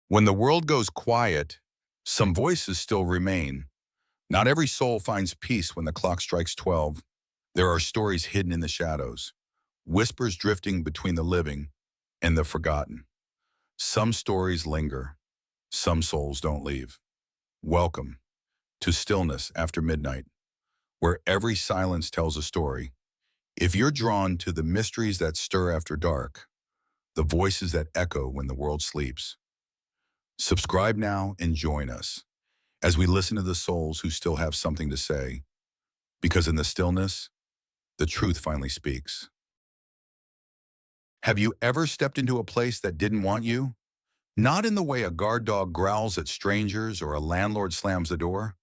When the world goes quiet, some voices still remain. Not every soul finds peace when the clock strikes 12. There are stories hidden in the shadows, whispers drifting between the living and the forgotten. Some stories linger, some souls don't leave. Welcome to Stillness After Midnight, where every silence tells a story. If you're drawn to the mysteries that stir after dark, the voices that echo when the world sleeps, subscribe now and join us as we listen to the souls who still have something to say, because in the stillness, the truth finally speaks. Have you ever stepped into a place that didn't want you? Not in the way a guard dog growls at strangers or a landlord slams the door,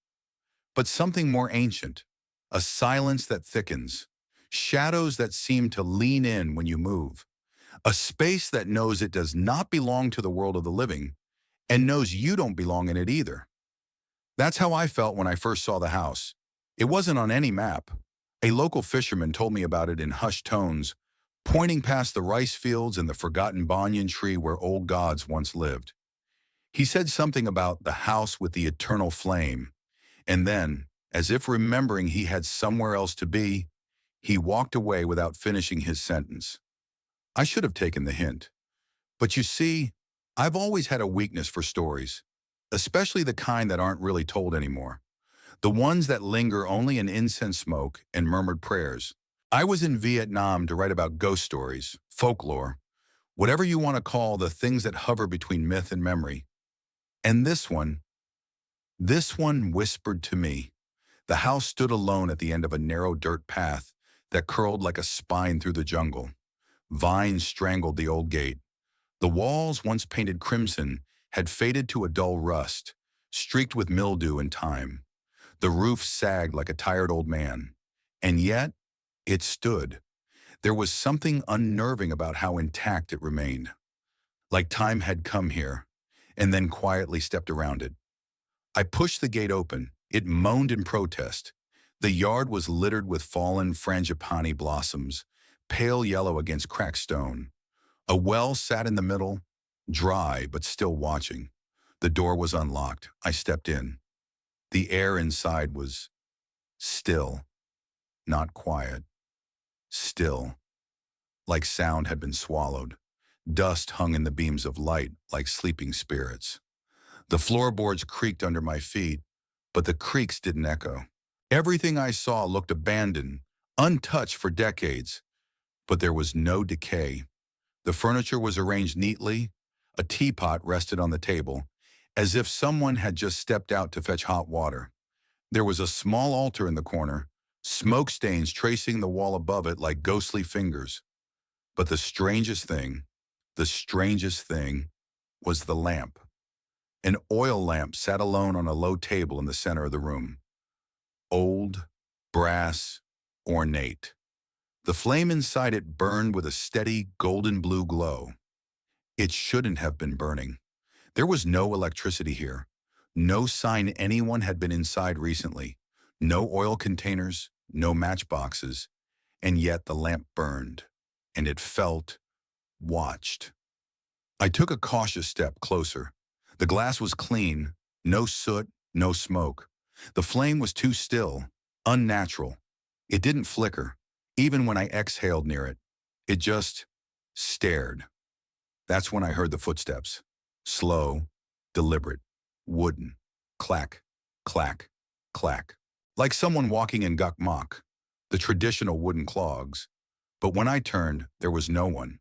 but something more ancient, a silence that thickens, shadows that seem to lean in when you move, a space that knows it does not belong to the world of the living and knows you don't belong in it either. That's how I felt when I first saw the house. It wasn't on any map. A local fisherman told me about it in hushed tones, pointing past the rice fields and the forgotten banyan tree where old gods once lived. He said something about the house with the eternal flame, and then, as if remembering he had somewhere else to be, he walked away without finishing his sentence. I should have taken the hint. But you see, I've always had a weakness for stories, especially the kind that aren't really told anymore. The ones that linger only in incense smoke and murmured prayers. I was in Vietnam to write about ghost stories, folklore, whatever you want to call the things that hover between myth and memory. And this one whispered to me. The house stood alone at the end of a narrow dirt path that curled like a spine through the jungle. Vines strangled the old gate. The walls, once painted crimson, had faded to a dull rust, streaked with mildew and time. The roof sagged like a tired old man. And yet, it stood. There was something unnerving about how intact it remained. Like time had come here, and then quietly stepped around it. I pushed the gate open. It moaned in protest. The yard was littered with fallen frangipani blossoms, pale yellow against cracked stone. A well sat in the middle, dry but still watching. The door was unlocked. I stepped in. The air inside was still, not quiet. Still, like sound had been swallowed. Dust hung in the beams of light like sleeping spirits. The floorboards creaked under my feet, but the creaks didn't echo. Everything I saw looked abandoned, untouched for decades, but there was no decay. The furniture was arranged neatly. A teapot rested on the table, as if someone had just stepped out to fetch hot water. There was a small altar in the corner, smoke stains tracing the wall above it like ghostly fingers. But the strangest thing was the lamp. An oil lamp sat alone on a low table in the center of the room. Old, brass, ornate. The flame inside it burned with a steady golden blue glow. It shouldn't have been burning. There was no electricity here. No sign anyone had been inside recently. No oil containers, no matchboxes. And yet the lamp burned, and it felt watched. I took a cautious step closer. The glass was clean, no soot, no smoke. The flame was too still, unnatural. It didn't flicker, even when I exhaled near it. It just stared. That's when I heard the footsteps. Slow, deliberate, wooden. Clack, clack, clack. Like someone walking in gukmak, the traditional wooden clogs. But when I turned, there was no one,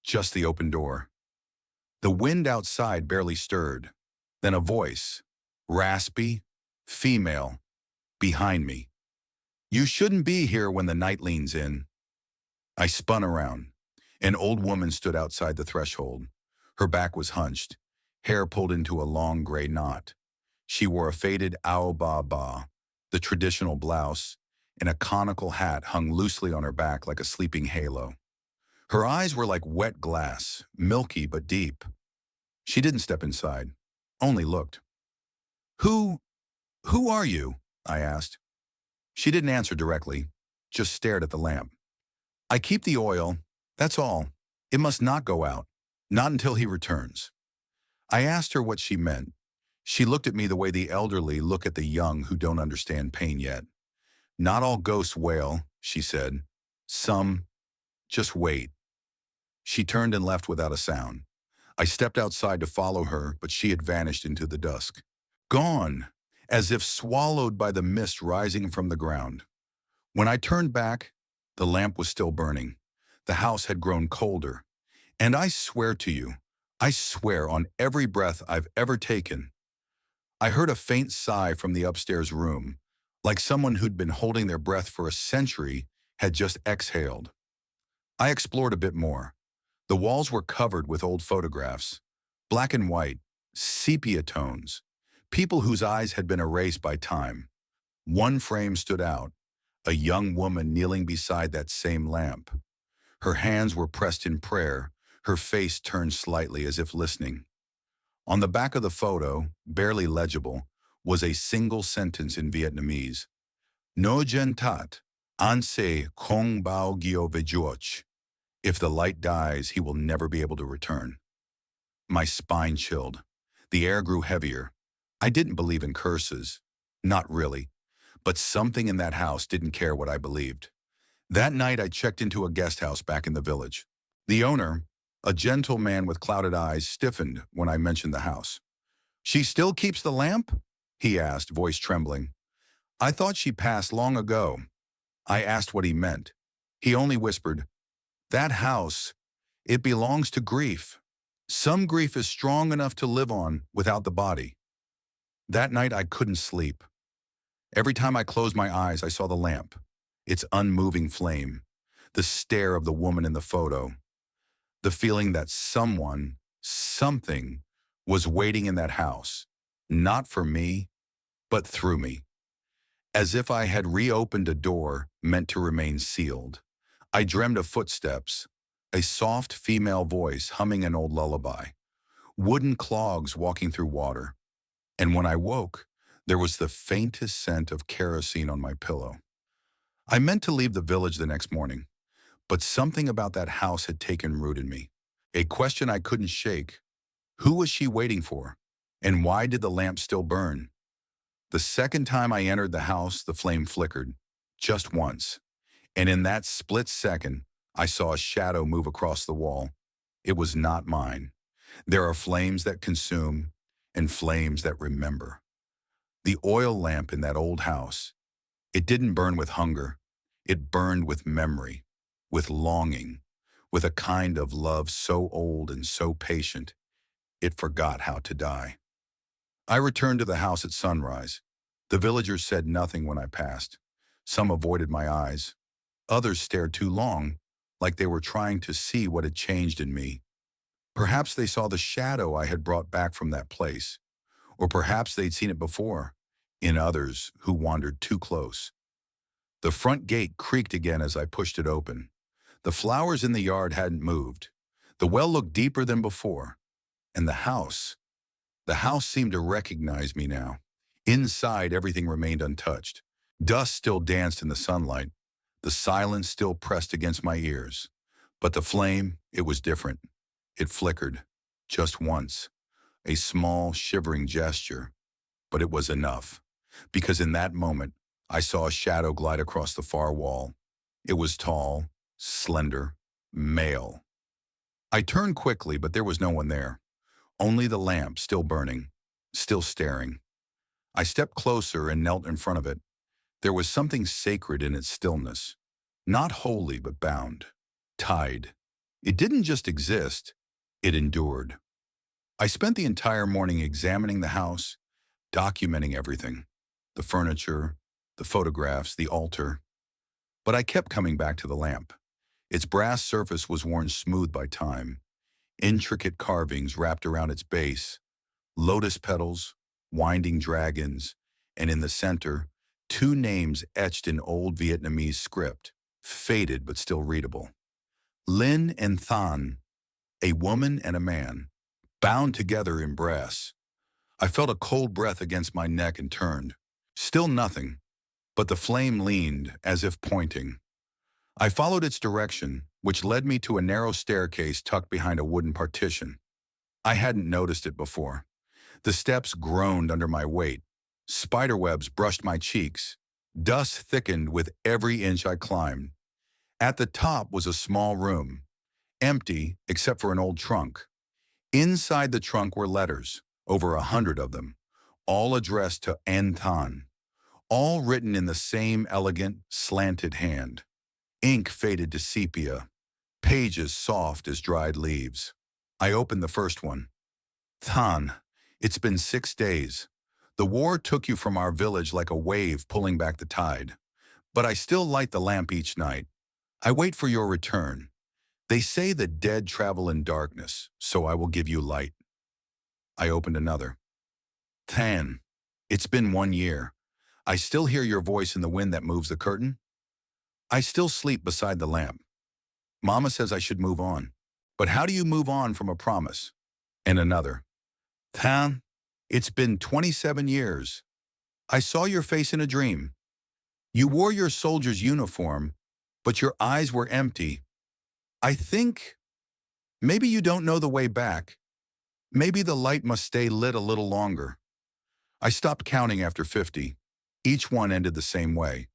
just the open door. The wind outside barely stirred. Then a voice, raspy, female, behind me. You shouldn't be here when the night leans in. I spun around. An old woman stood outside the threshold. Her back was hunched, hair pulled into a long gray knot. She wore a faded ao ba ba, the traditional blouse, and a conical hat hung loosely on her back like a sleeping halo. Her eyes were like wet glass, milky but deep. She didn't step inside, only looked. Who are you? I asked. She didn't answer directly, just stared at the lamp. I keep the oil, that's all. It must not go out, not until he returns. I asked her what she meant. She looked at me the way the elderly look at the young who don't understand pain yet. Not all ghosts wail, she said. Some just wait. She turned and left without a sound. I stepped outside to follow her, but she had vanished into the dusk. Gone, as if swallowed by the mist rising from the ground. When I turned back, the lamp was still burning. The house had grown colder. And I swear to you, I swear on every breath I've ever taken, I heard a faint sigh from the upstairs room, like someone who'd been holding their breath for a century had just exhaled. I explored a bit more. The walls were covered with old photographs, black and white, sepia tones, people whose eyes had been erased by time. One frame stood out, a young woman kneeling beside that same lamp. Her hands were pressed in prayer, her face turned slightly as if listening. On the back of the photo, barely legible, was a single sentence in Vietnamese. No gen tat, an se kong bao gio vejuoch. If the light dies, he will never be able to return. My spine chilled. The air grew heavier. I didn't believe in curses. Not really. But something in that house didn't care what I believed. That night, I checked into a guest house back in the village. The owner, a gentle man with clouded eyes, stiffened when I mentioned the house. She still keeps the lamp? He asked, voice trembling. I thought she passed long ago. I asked what he meant. He only whispered, that house, it belongs to grief. Some grief is strong enough to live on without the body. That night I couldn't sleep. Every time I closed my eyes, I saw the lamp, its unmoving flame, the stare of the woman in the photo, the feeling that someone, something, was waiting in that house, not for me, but through me. As if I had reopened a door meant to remain sealed. I dreamed of footsteps, a soft female voice humming an old lullaby, wooden clogs walking through water. And when I woke, there was the faintest scent of kerosene on my pillow. I meant to leave the village the next morning, but something about that house had taken root in me. A question I couldn't shake. Who was she waiting for? And why did the lamp still burn? The second time I entered the house, the flame flickered, just once. And in that split second, I saw a shadow move across the wall. It was not mine. There are flames that consume and flames that remember. The oil lamp in that old house, it didn't burn with hunger. It burned with memory, with longing, with a kind of love so old and so patient, it forgot how to die. I returned to the house at sunrise. The villagers said nothing when I passed. Some avoided my eyes. Others stared too long, like they were trying to see what had changed in me. Perhaps they saw the shadow I had brought back from that place, or perhaps they'd seen it before, in others who wandered too close. The front gate creaked again as I pushed it open. The flowers in the yard hadn't moved. The well looked deeper than before. And the house seemed to recognize me now. Inside, everything remained untouched. Dust still danced in the sunlight. The silence still pressed against my ears. But the flame, it was different. It flickered, just once. A small, shivering gesture. But it was enough. Because in that moment, I saw a shadow glide across the far wall. It was tall, slender, male. I turned quickly, but there was no one there. Only the lamp, still burning, still staring. I stepped closer and knelt in front of it. There was something sacred in its stillness. Not holy, but bound. Tied. It didn't just exist, it endured. I spent the entire morning examining the house, documenting everything. The furniture, the photographs, the altar. But I kept coming back to the lamp. Its brass surface was worn smooth by time. Intricate carvings wrapped around its base. Lotus petals, winding dragons, and in the center, two names etched in old Vietnamese script, faded but still readable. Linh and Than, a woman and a man, bound together in brass. I felt a cold breath against my neck and turned. Still nothing, but the flame leaned as if pointing. I followed its direction, which led me to a narrow staircase tucked behind a wooden partition. I hadn't noticed it before. The steps groaned under my weight. Spiderwebs brushed my cheeks. Dust thickened with every inch I climbed. At the top was a small room, empty except for an old trunk. Inside the trunk were letters, over 100 of them, all addressed to Anton, all written in the same elegant, slanted hand. Ink faded to sepia, pages soft as dried leaves. I opened the first one. Tan, it's been 6 days. The war took you from our village like a wave pulling back the tide. But I still light the lamp each night. I wait for your return. They say the dead travel in darkness, so I will give you light. I opened another. Tan, it's been 1 year. I still hear your voice in the wind that moves the curtain. I still sleep beside the lamp. Mama says I should move on. But how do you move on from a promise? And another. Tan, it's been 27 years. I saw your face in a dream. You wore your soldier's uniform, but your eyes were empty. I think maybe you don't know the way back. Maybe the light must stay lit a little longer. I stopped counting after 50. Each one ended the same way.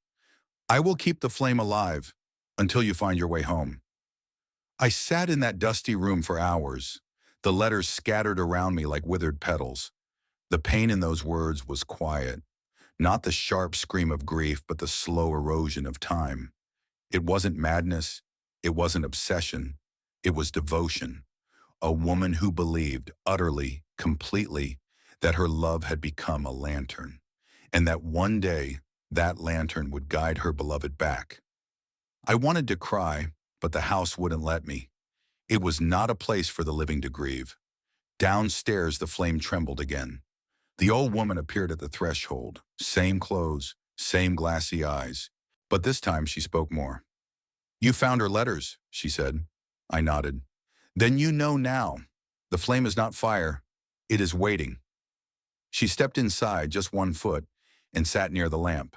I will keep the flame alive until you find your way home. I sat in that dusty room for hours, the letters scattered around me like withered petals. The pain in those words was quiet, not the sharp scream of grief, but the slow erosion of time. It wasn't madness, it wasn't obsession, it was devotion. A woman who believed utterly, completely, that her love had become a lantern, and that one day that lantern would guide her beloved back. I wanted to cry, but the house wouldn't let me. It was not a place for the living to grieve. Downstairs the flame trembled again. The old woman appeared at the threshold, same clothes, same glassy eyes, but this time she spoke more. You found her letters, she said. I nodded. Then you know now. The flame is not fire, it is waiting. She stepped inside just 1 foot and sat near the lamp.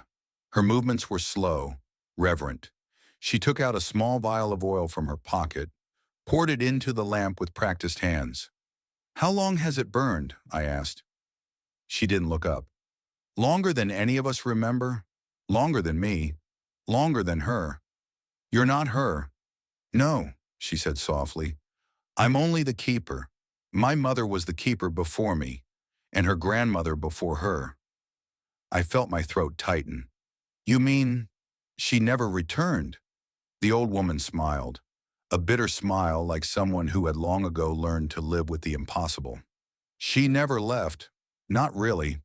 Her movements were slow, reverent. She took out a small vial of oil from her pocket, poured it into the lamp with practiced hands. How long has it burned? I asked. She didn't look up. Longer than any of us remember, longer than me, longer than her. You're not her. No, she said softly. I'm only the keeper. My mother was the keeper before me, and her grandmother before her. I felt my throat tighten. You mean she never returned? The old woman smiled, a bitter smile like someone who had long ago learned to live with the impossible. She never left, not really.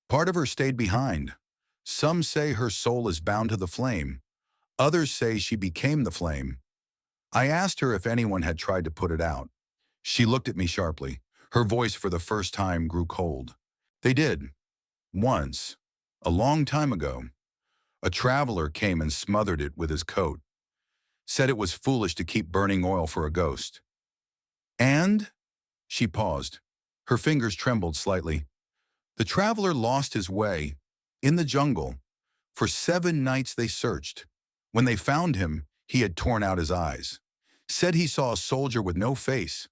Part of her stayed behind. Some say her soul is bound to the flame. Others say she became the flame. I asked her if anyone had tried to put it out. She looked at me sharply. Her voice for the first time grew cold. They did. Once. A long time ago. A traveler came and smothered it with his coat. Said it was foolish to keep burning oil for a ghost. And? She paused. Her fingers trembled slightly. The traveler lost his way. In the jungle. For 7 nights they searched. When they found him, he had torn out his eyes. Said he saw a soldier with no face.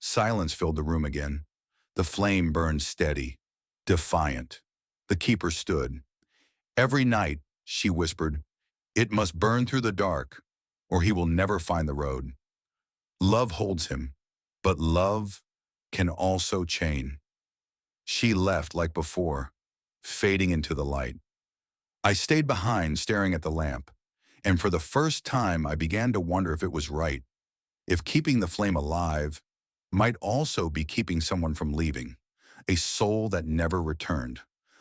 Silence filled the room again. The flame burned steady, defiant. The keeper stood. Every night, she whispered, it must burn through the dark, or he will never find the road. Love holds him, but love can also chain. She left like before, fading into the light. I stayed behind, staring at the lamp, and for the first time I began to wonder if it was right, if keeping the flame alive might also be keeping someone from leaving, a soul that never returned,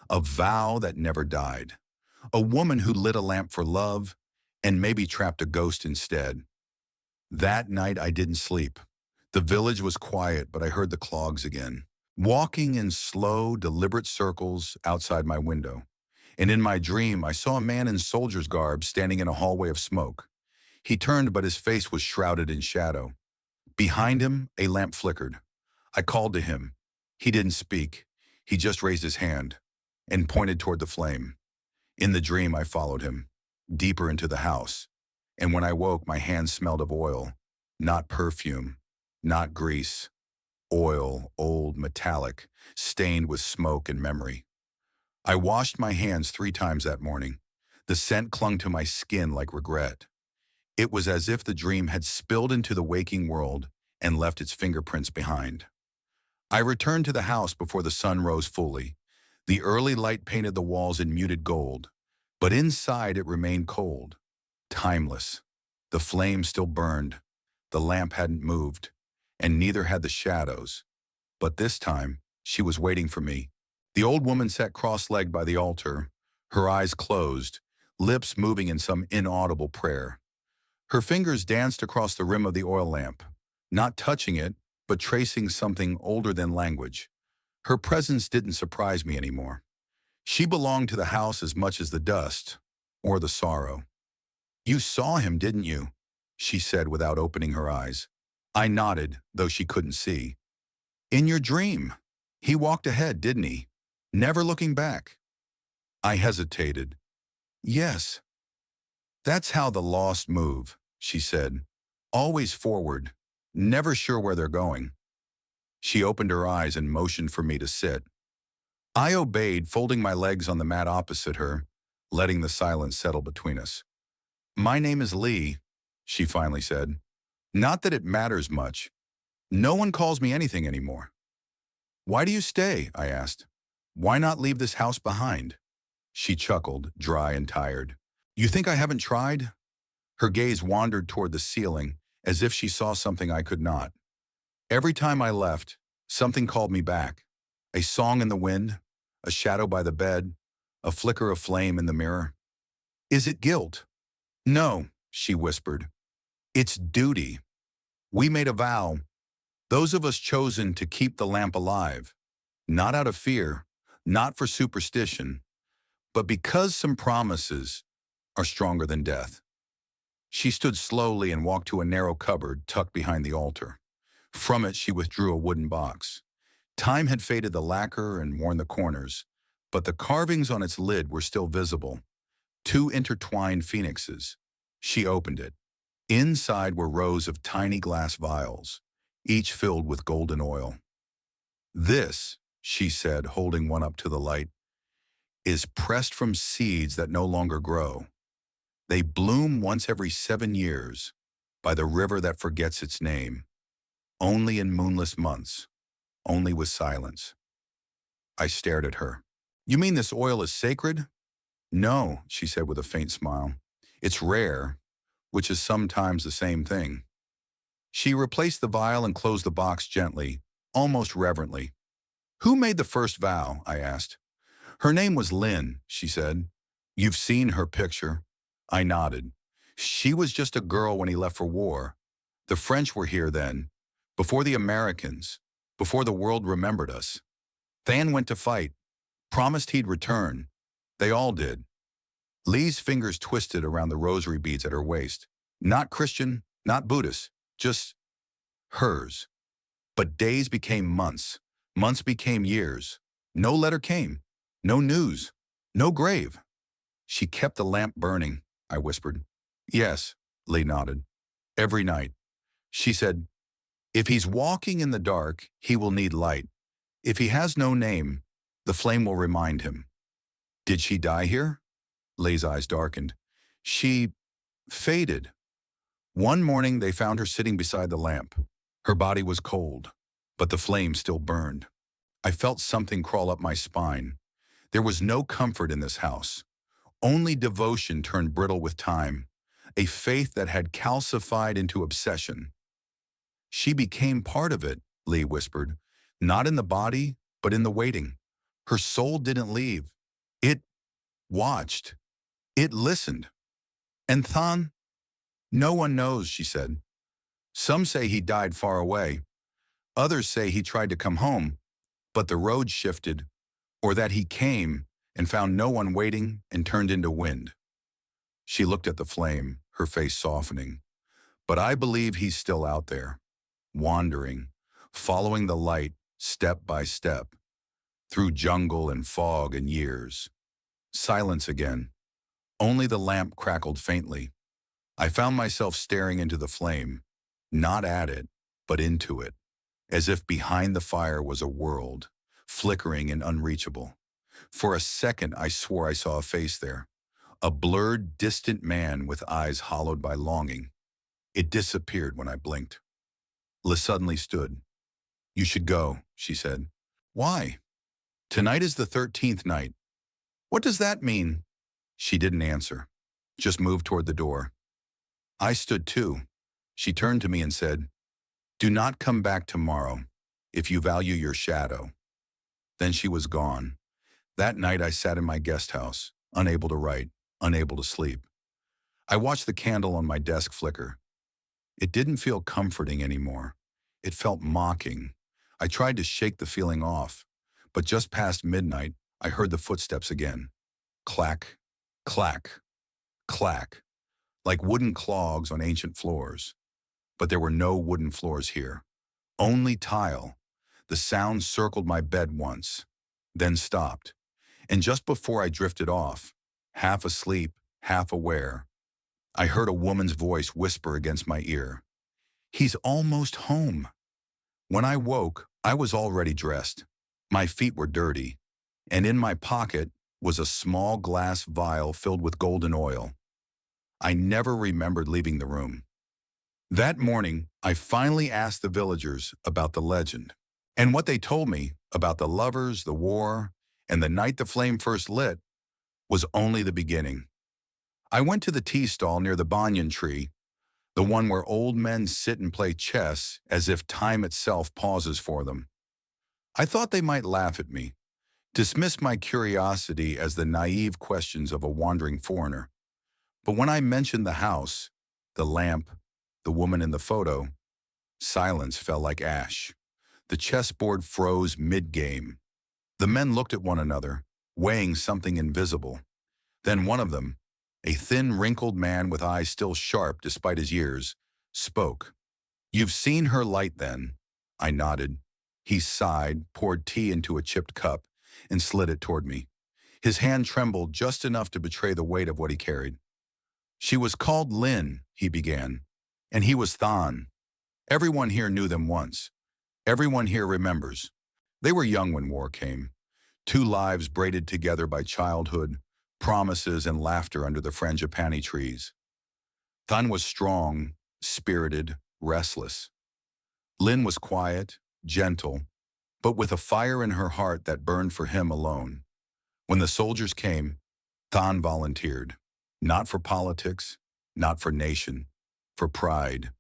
a vow that never died, a woman who lit a lamp for love and maybe trapped a ghost instead. That night I didn't sleep. The village was quiet, but I heard the clogs again, walking in slow, deliberate circles outside my window. And in my dream, I saw a man in soldier's garb standing in a hallway of smoke. He turned, but his face was shrouded in shadow. Behind him, a lamp flickered. I called to him. He didn't speak. He just raised his hand and pointed toward the flame. In the dream, I followed him, deeper into the house. And when I woke, my hands smelled of oil, not perfume, not grease, oil, old, metallic, stained with smoke and memory. I washed my hands 3 times that morning. The scent clung to my skin like regret. It was as if the dream had spilled into the waking world and left its fingerprints behind. I returned to the house before the sun rose fully. The early light painted the walls in muted gold, but inside it remained cold, timeless. The flame still burned. The lamp hadn't moved, and neither had the shadows. But this time, she was waiting for me. The old woman sat cross-legged by the altar, her eyes closed, lips moving in some inaudible prayer. Her fingers danced across the rim of the oil lamp, not touching it, but tracing something older than language. Her presence didn't surprise me anymore. She belonged to the house as much as the dust, or the sorrow. "You saw him, didn't you?" she said without opening her eyes. I nodded, though she couldn't see. "In your dream. He walked ahead, didn't he? Never looking back." I hesitated. "Yes. That's how the lost move," she said. "Always forward, never sure where they're going." She opened her eyes and motioned for me to sit. I obeyed, folding my legs on the mat opposite her, letting the silence settle between us. "My name is Lee," she finally said. "Not that it matters much. No one calls me anything anymore." "Why do you stay?" I asked. "Why not leave this house behind?" She chuckled, dry and tired. "You think I haven't tried?" Her gaze wandered toward the ceiling, as if she saw something I could not. "Every time I left, something called me back. A song in the wind, a shadow by the bed, a flicker of flame in the mirror." "Is it guilt?" "No," she whispered. "It's duty. We made a vow, those of us chosen to keep the lamp alive, not out of fear, not for superstition, but because some promises are stronger than death." She stood slowly and walked to a narrow cupboard tucked behind the altar. From it, she withdrew a wooden box. Time had faded the lacquer and worn the corners, but the carvings on its lid were still visible. 2 intertwined phoenixes. She opened it. Inside were rows of tiny glass vials, each filled with golden oil. "This," she said, holding one up to the light, "is pressed from seeds that no longer grow. They bloom once every 7 years, by the river that forgets its name. Only in moonless months, only with silence." I stared at her. "You mean this oil is sacred?" "No," she said with a faint smile. "It's rare, which is sometimes the same thing." She replaced the vial and closed the box gently, almost reverently. "Who made the first vow?" I asked. "Her name was Linh," she said. "You've seen her picture." I nodded. "She was just a girl when he left for war. The French were here then, before the Americans, before the world remembered us. Than went to fight, promised he'd return. They all did." Lee's fingers twisted around the rosary beads at her waist. "Not Christian, not Buddhist, just hers." But days became months. Months became years. No letter came. No news. No grave. "She kept the lamp burning," I whispered. "Yes," Lee nodded. "Every night." She said, "If he's walking in the dark, he will need light. If he has no name, the flame will remind him." "Did she die here?" Lee's eyes darkened. "She faded. One morning they found her sitting beside the lamp. Her body was cold, but the flame still burned. I felt something crawl up my spine. There was no comfort in this house. Only devotion turned brittle with time, a faith that had calcified into obsession. "She became part of it," Lee whispered. "Not in the body, but in the waiting. Her soul didn't leave. It watched. It listened." "And Than?" "No one knows," she said. "Some say he died far away. Others say he tried to come home, but the road shifted, or that he came and found no one waiting and turned into wind." She looked at the flame, her face softening. "But I believe he's still out there, wandering, following the light step by step, through jungle and fog and years." Silence again. Only the lamp crackled faintly. I found myself staring into the flame, not at it, but into it. as if behind the fire was a world, flickering and unreachable. For a second, I swore I saw a face there, a blurred, distant man with eyes hollowed by longing. It disappeared when I blinked. Liz suddenly stood. "You should go," she said. "Why?" "Tonight is the 13th night." "What does that mean?" She didn't answer, just moved toward the door. I stood too. She turned to me and said, "Do not come back tomorrow if you value your shadow." Then she was gone. That night I sat in my guest house, unable to write, unable to sleep. I watched the candle on my desk flicker. It didn't feel comforting anymore. It felt mocking. I tried to shake the feeling off, but just past midnight, I heard the footsteps again. Clack, clack, clack, like wooden clogs on ancient floors. But there were no wooden floors here. Only tile. The sound circled my bed once, then stopped. And just before I drifted off, half asleep, half aware, I heard a woman's voice whisper against my ear, "He's almost home." When I woke, I was already dressed. My feet were dirty, and in my pocket was a small glass vial filled with golden oil. I never remembered leaving the room. That morning, I finally asked the villagers about the legend. And what they told me about the lovers, the war, and the night the flame first lit was only the beginning. I went to the tea stall near the banyan tree, the one where old men sit and play chess as if time itself pauses for them. I thought they might laugh at me, dismiss my curiosity as the naive questions of a wandering foreigner. But when I mentioned the house, the lamp, the woman in the photo, silence fell like ash. The chessboard froze mid-game. The men looked at one another, weighing something invisible. Then one of them, a thin, wrinkled man with eyes still sharp despite his years, spoke. "You've seen her light then." I nodded. He sighed, poured tea into a chipped cup, and slid it toward me. His hand trembled just enough to betray the weight of what he carried. "She was called Linh," he began, "and he was Than. Everyone here knew them once. Everyone here remembers. They were young when war came. Two lives braided together by childhood, promises and laughter under the frangipani trees. Than was strong, spirited, restless. Linh was quiet, gentle, but with a fire in her heart that burned for him alone. When the soldiers came, Than volunteered. Not for politics, not for nation, for pride,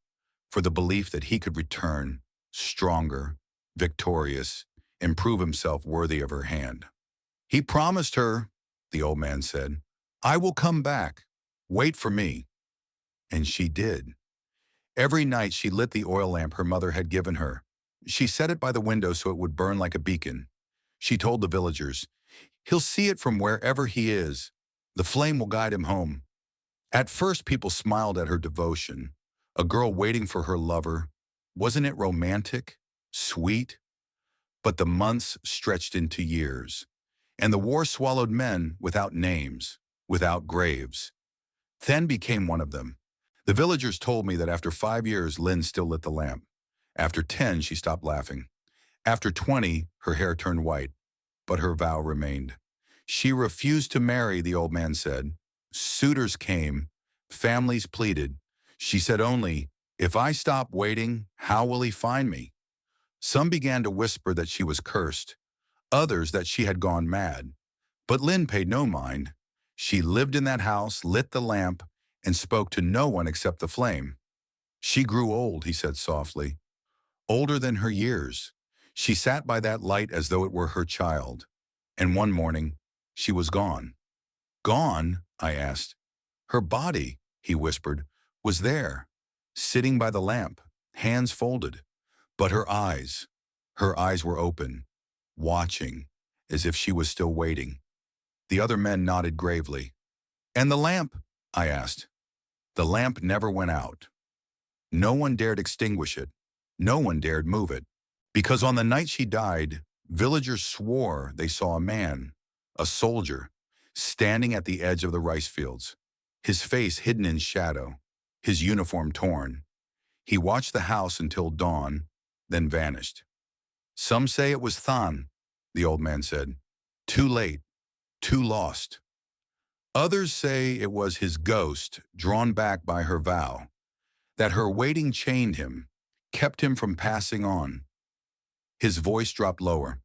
for the belief that he could return, stronger, victorious, and prove himself worthy of her hand. "He promised her," the old man said, "I will come back. Wait for me." And she did. Every night she lit the oil lamp her mother had given her. She set it by the window so it would burn like a beacon. She told the villagers, "He'll see it from wherever he is. The flame will guide him home." At first people smiled at her devotion. A girl waiting for her lover. Wasn't it romantic? Sweet? But the months stretched into years, and the war swallowed men without names, without graves. Then became one of them. The villagers told me that after 5 years, Linh still lit the lamp. After 10, she stopped laughing. After 20, her hair turned white, but her vow remained. She refused to marry, the old man said. Suitors came, families pleaded. She said only, "If I stop waiting, how will he find me?" Some began to whisper that she was cursed, others that she had gone mad. But Linh paid no mind. She lived in that house, lit the lamp, and spoke to no one except the flame. She grew old, he said softly, older than her years. She sat by that light as though it were her child. And one morning, she was gone. "Gone?" I asked. "Her body," he whispered, "was there, sitting by the lamp, hands folded. But her eyes were open, watching, as if she was still waiting." The other men nodded gravely. "And the lamp?" I asked. "The lamp never went out. No one dared extinguish it. No one dared move it. Because on the night she died, villagers swore they saw a man, a soldier, standing at the edge of the rice fields, his face hidden in shadow, his uniform torn. He watched the house until dawn, then vanished. Some say it was Than, the old man said. Too late, too lost. Others say it was his ghost, drawn back by her vow, that her waiting chained him, kept him from passing on. His voice dropped lower,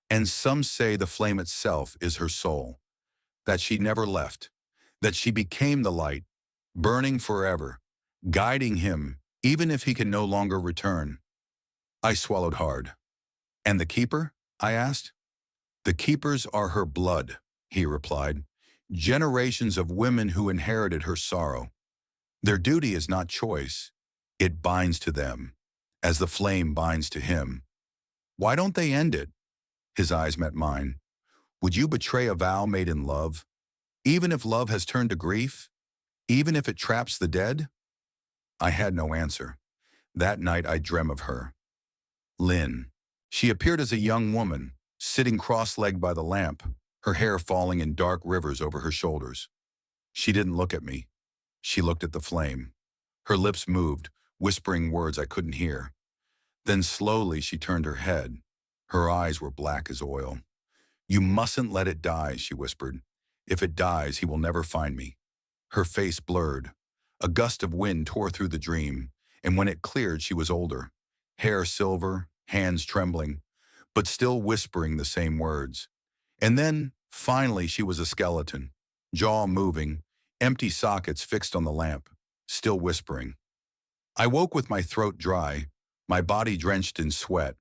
and some say the flame itself is her soul, that she never left, that she became the light, burning forever, guiding him, even if he can no longer return. I swallowed hard. And the keeper? I asked. The keepers are her blood, he replied. Generations of women who inherited her sorrow. Their duty is not choice. It binds to them, as the flame binds to him. Why don't they end it? His eyes met mine. Would you betray a vow made in love, even if love has turned to grief, even if it traps the dead? I had no answer. That night I dreamt of her. Linh. She appeared as a young woman, sitting cross-legged by the lamp, her hair falling in dark rivers over her shoulders. She didn't look at me. She looked at the flame. Her lips moved, whispering words I couldn't hear. Then slowly she turned her head. Her eyes were black as oil. You mustn't let it die, she whispered. If it dies, he will never find me. Her face blurred. A gust of wind tore through the dream, and when it cleared, she was older. Hair silver, hands trembling, but still whispering the same words. And then, finally, she was a skeleton, jaw moving, empty sockets fixed on the lamp, still whispering. I woke with my throat dry, my body drenched in sweat.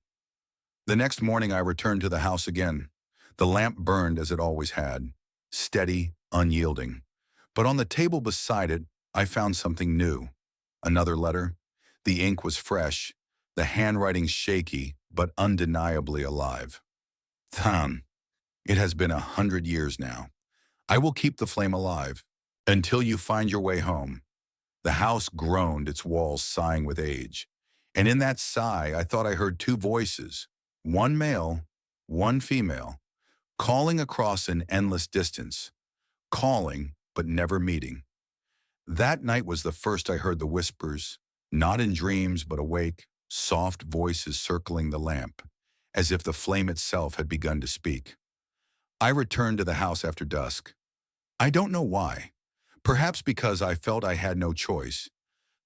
The next morning I returned to the house again. The lamp burned as it always had, steady, unyielding. But on the table beside it, I found something new. Another letter. The ink was fresh, the handwriting shaky, but undeniably alive. Than, it has been 100 years now. I will keep the flame alive until you find your way home. The house groaned, its walls sighing with age. And in that sigh, I thought I heard two voices, one male, one female, calling across an endless distance, calling but never meeting. That night was the first I heard the whispers, not in dreams but awake, soft voices circling the lamp, as if the flame itself had begun to speak. I returned to the house after dusk. I don't know why. Perhaps because I felt I had no choice.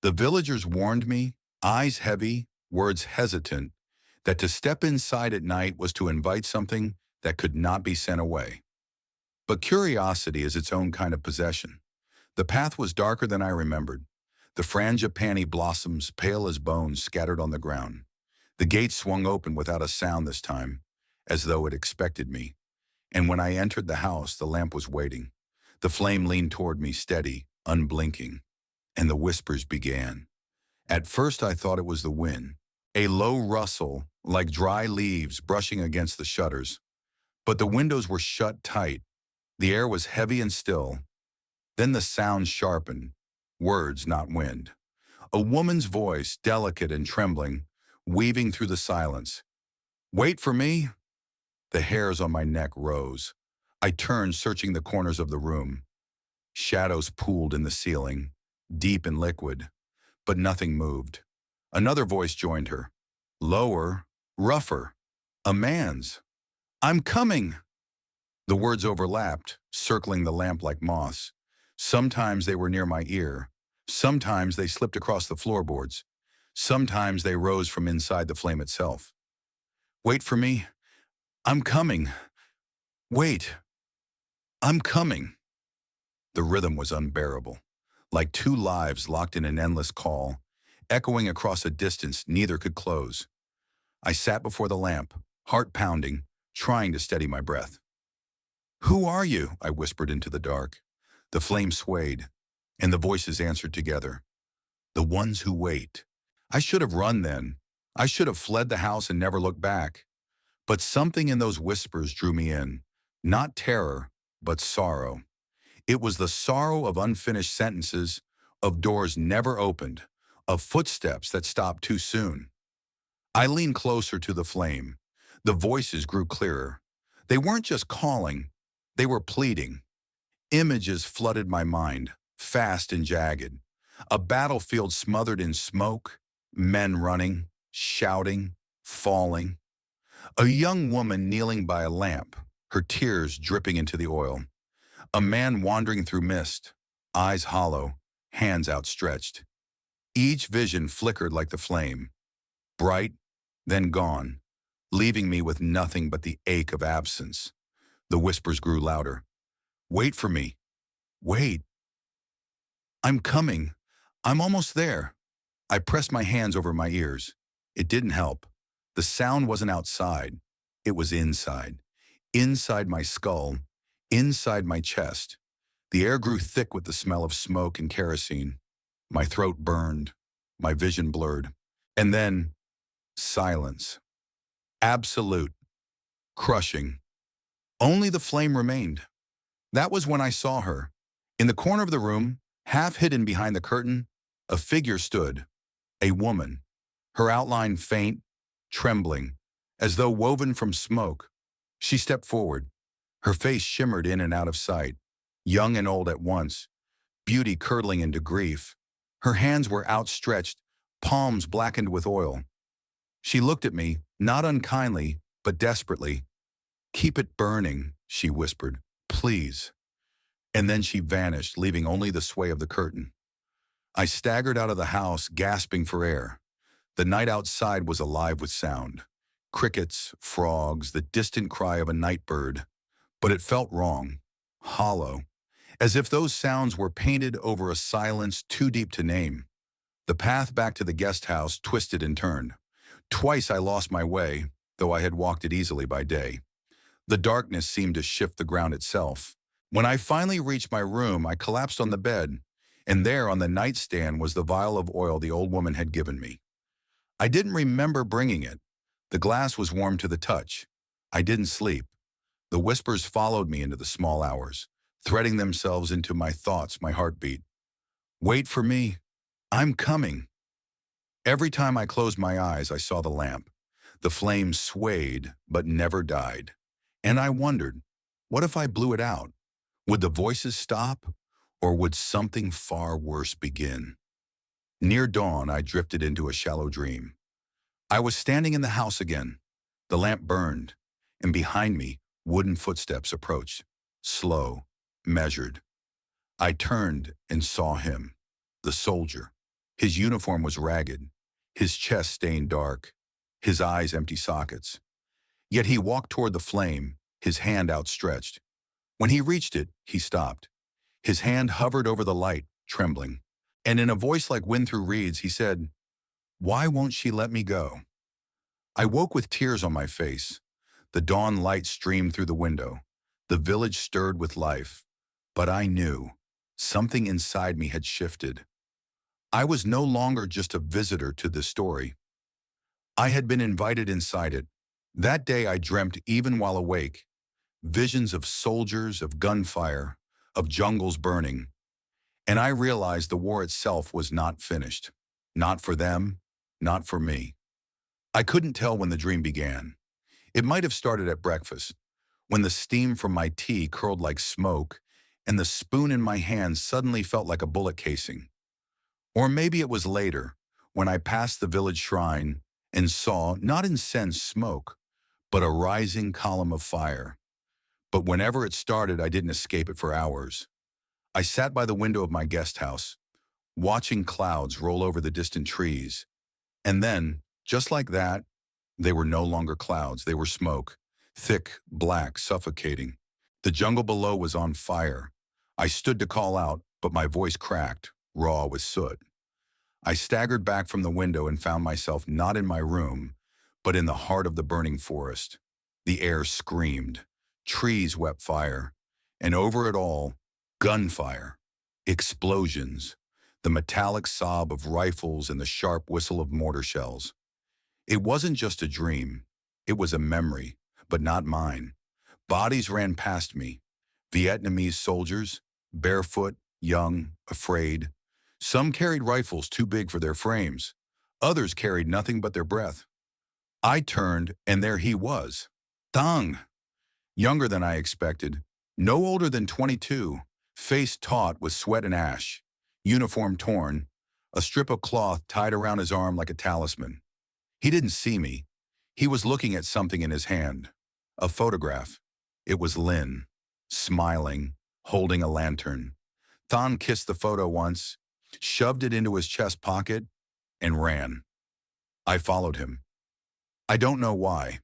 The villagers warned me, eyes heavy, words hesitant, that to step inside at night was to invite something that could not be sent away. But curiosity is its own kind of possession. The path was darker than I remembered. The frangipani blossoms, pale as bones, scattered on the ground. The gate swung open without a sound this time, as though it expected me. And when I entered the house, the lamp was waiting. The flame leaned toward me, steady, unblinking, and the whispers began. At first I thought it was the wind, a low rustle like dry leaves brushing against the shutters. But the windows were shut tight. The air was heavy and still. Then the sound sharpened, words not wind. A woman's voice, delicate and trembling, weaving through the silence. Wait for me? The hairs on my neck rose. I turned, searching the corners of the room. Shadows pooled in the ceiling, deep and liquid, but nothing moved. Another voice joined her, lower, rougher, a man's. I'm coming! The words overlapped, circling the lamp like moths. Sometimes they were near my ear. Sometimes they slipped across the floorboards. Sometimes they rose from inside the flame itself. Wait for me. I'm coming. Wait. I'm coming. The rhythm was unbearable, like two lives locked in an endless call, echoing across a distance neither could close. I sat before the lamp, heart pounding, trying to steady my breath. Who are you? I whispered into the dark. The flame swayed, and the voices answered together. The ones who wait. I should have run then. I should have fled the house and never looked back. But something in those whispers drew me in. Not terror, but sorrow. It was the sorrow of unfinished sentences, of doors never opened, of footsteps that stopped too soon. I leaned closer to the flame. The voices grew clearer. They weren't just calling, they were pleading. Images flooded my mind, fast and jagged. A battlefield smothered in smoke, men running, shouting, falling. A young woman kneeling by a lamp, her tears dripping into the oil. A man wandering through mist, eyes hollow, hands outstretched. Each vision flickered like the flame, bright, then gone, leaving me with nothing but the ache of absence. The whispers grew louder. Wait for me. Wait. I'm coming. I'm almost there. I pressed my hands over my ears. It didn't help. The sound wasn't outside. It was inside. Inside my skull. Inside my chest. The air grew thick with the smell of smoke and kerosene. My throat burned. My vision blurred. And then, silence. Absolute. Crushing. Only the flame remained. That was when I saw her. In the corner of the room, half hidden behind the curtain, a figure stood. A woman. Her outline faint, trembling, as though woven from smoke. She stepped forward. Her face shimmered in and out of sight, young and old at once, beauty curdling into grief. Her hands were outstretched, palms blackened with oil. She looked at me, not unkindly, but desperately. "Keep it burning," she whispered. "Please." And then she vanished, leaving only the sway of the curtain. I staggered out of the house, gasping for air. The night outside was alive with sound. Crickets, frogs, the distant cry of a night bird. But it felt wrong, hollow, as if those sounds were painted over a silence too deep to name. The path back to the guest house twisted and turned. Twice I lost my way, though I had walked it easily by day. The darkness seemed to shift the ground itself. When I finally reached my room, I collapsed on the bed, and there on the nightstand was the vial of oil the old woman had given me. I didn't remember bringing it. The glass was warm to the touch. I didn't sleep. The whispers followed me into the small hours, threading themselves into my thoughts, my heartbeat. "Wait for me. I'm coming." Every time I closed my eyes, I saw the lamp. The flame swayed, but never died. And I wondered, what if I blew it out? Would the voices stop, or would something far worse begin? Near dawn, I drifted into a shallow dream. I was standing in the house again. The lamp burned, and behind me, wooden footsteps approached, slow, measured. I turned and saw him, the soldier. His uniform was ragged, his chest stained dark, his eyes empty sockets. Yet he walked toward the flame, his hand outstretched. When he reached it, he stopped. His hand hovered over the light, trembling. And in a voice like wind through reeds, he said, "Why won't she let me go?" I woke with tears on my face. The dawn light streamed through the window. The village stirred with life. But I knew something inside me had shifted. I was no longer just a visitor to this story. I had been invited inside it. That day I dreamt even while awake. Visions of soldiers, of gunfire, of jungles burning. And I realized the war itself was not finished. Not for them, not for me. I couldn't tell when the dream began. It might have started at breakfast, when the steam from my tea curled like smoke, and the spoon in my hand suddenly felt like a bullet casing. Or maybe it was later, when I passed the village shrine and saw, not incense smoke, but a rising column of fire. But whenever it started, I didn't escape it for hours. I sat by the window of my guest house, watching clouds roll over the distant trees. And then, just like that, they were no longer clouds, they were smoke, thick, black, suffocating. The jungle below was on fire. I stood to call out, but my voice cracked, raw with soot. I staggered back from the window and found myself not in my room, but in the heart of the burning forest. The air screamed, trees wept fire, and over it all, gunfire, explosions, the metallic sob of rifles and the sharp whistle of mortar shells. It wasn't just a dream, it was a memory, but not mine. Bodies ran past me, Vietnamese soldiers, barefoot, young, afraid. Some carried rifles too big for their frames. Others carried nothing but their breath. I turned, and there he was, Tang, younger than I expected, no older than 22, face taut with sweat and ash, uniform torn, a strip of cloth tied around his arm like a talisman. He didn't see me. He was looking at something in his hand. A photograph. It was Linh, smiling, holding a lantern. Than kissed the photo once, shoved it into his chest pocket, and ran. I followed him. I don't know why.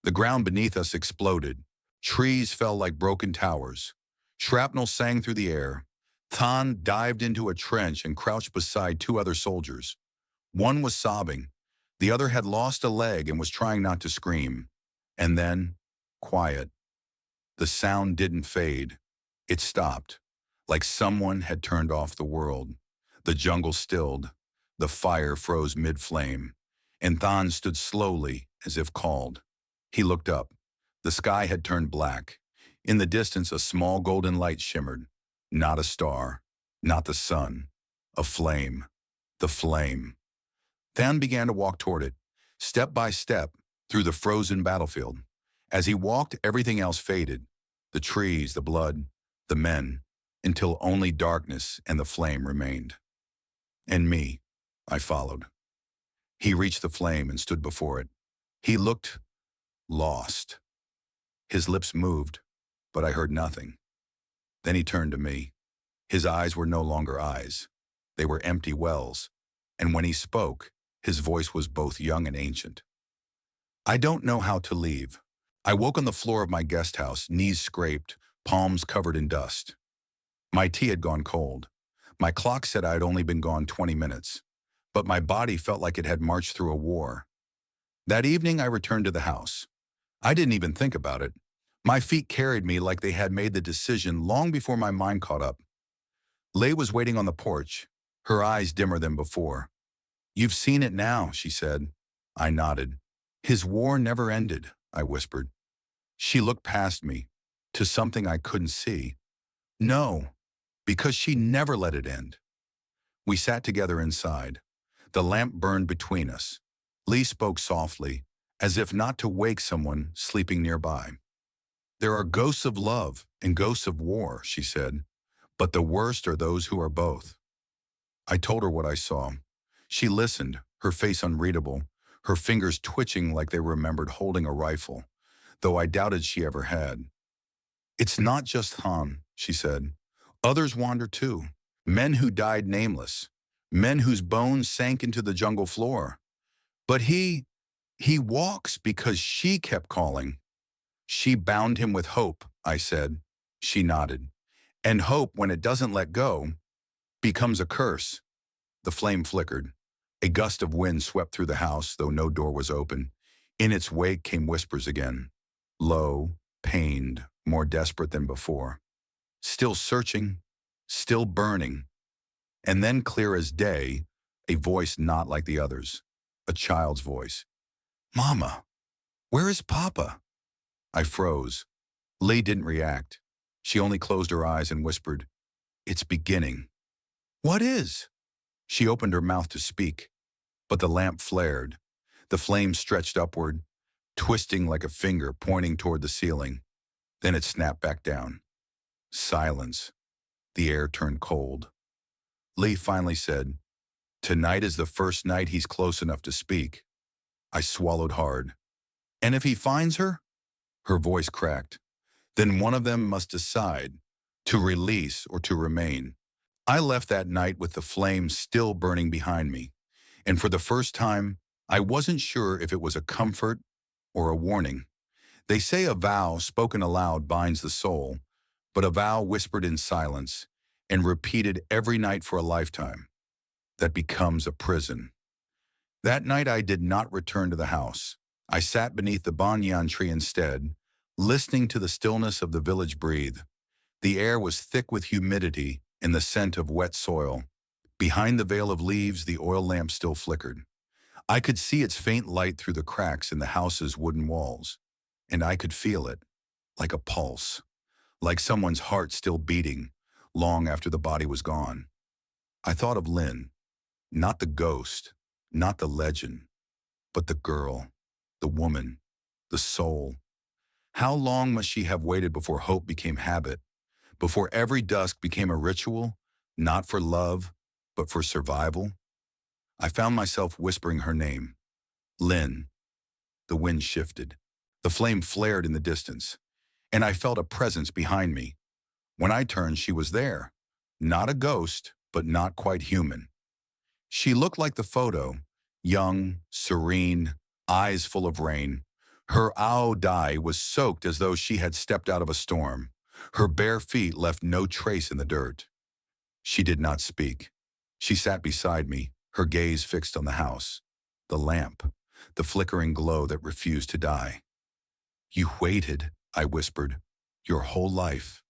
The ground beneath us exploded. Trees fell like broken towers. Shrapnel sang through the air. Than dived into a trench and crouched beside two other soldiers. One was sobbing. The other had lost a leg and was trying not to scream. And then, quiet. The sound didn't fade. It stopped, like someone had turned off the world. The jungle stilled. The fire froze mid-flame. And Than stood slowly, as if called. He looked up. The sky had turned black. In the distance, a small golden light shimmered. Not a star, not the sun. A flame. The flame. Than began to walk toward it, step by step, through the frozen battlefield. As he walked, everything else faded. The trees, the blood, the men, until only darkness and the flame remained. And me, I followed. He reached the flame and stood before it. He looked lost. His lips moved, but I heard nothing. Then he turned to me. His eyes were no longer eyes. They were empty wells. And when he spoke, his voice was both young and ancient. I don't know how to leave. I woke on the floor of my guest house, knees scraped, palms covered in dust. My tea had gone cold. My clock said I had only been gone 20 minutes, but my body felt like it had marched through a war. That evening, I returned to the house. I didn't even think about it. My feet carried me like they had made the decision long before my mind caught up. Lei was waiting on the porch, her eyes dimmer than before. "You've seen it now," she said. I nodded. "His war never ended," I whispered. She looked past me, to something I couldn't see. "No, because she never let it end." We sat together inside. The lamp burned between us. Lee spoke softly, as if not to wake someone sleeping nearby. "There are ghosts of love and ghosts of war," she said, "but the worst are those who are both." I told her what I saw. She listened, her face unreadable, her fingers twitching like they remembered holding a rifle, though I doubted she ever had. "It's not just Han," she said. "Others wander too. Men who died nameless. Men whose bones sank into the jungle floor. But he walks because she kept calling." "She bound him with hope," I said. She nodded. "And hope, when it doesn't let go, becomes a curse." The flame flickered. A gust of wind swept through the house, though no door was open. In its wake came whispers again. Low, pained, more desperate than before. Still searching, still burning. And then, clear as day, a voice not like the others. A child's voice. "Mama, where is Papa?" I froze. Lee didn't react. She only closed her eyes and whispered, "It's beginning." "What is?" She opened her mouth to speak, but the lamp flared. The flame stretched upward, twisting like a finger pointing toward the ceiling. Then it snapped back down. Silence. The air turned cold. Lee finally said, "Tonight is the first night he's close enough to speak." I swallowed hard. "And if he finds her?" Her voice cracked. "Then one of them must decide, to release or to remain." I left that night with the flame still burning behind me, and for the first time, I wasn't sure if it was a comfort or a warning. They say a vow spoken aloud binds the soul, but a vow whispered in silence and repeated every night for a lifetime, that becomes a prison. That night I did not return to the house. I sat beneath the banyan tree instead, listening to the stillness of the village breathe. The air was thick with humidity and the scent of wet soil. Behind the veil of leaves, the oil lamp still flickered. I could see its faint light through the cracks in the house's wooden walls, and I could feel it, like a pulse, like someone's heart still beating, long after the body was gone. I thought of Linh, not the ghost, not the legend, but the girl, the woman, the soul. How long must she have waited before hope became habit, before every dusk became a ritual, not for love, but for survival? I found myself whispering her name, Linh. the wind shifted. The flame flared in the distance, and I felt a presence behind me. When I turned, she was there. Not a ghost, but not quite human. She looked like the photo, young, serene, eyes full of rain. Her ao dye was soaked as though she had stepped out of a storm. Her bare feet left no trace in the dirt. She did not speak. She sat beside me, her gaze fixed on the house, the lamp, the flickering glow that refused to die. "You waited," I whispered, "your whole life."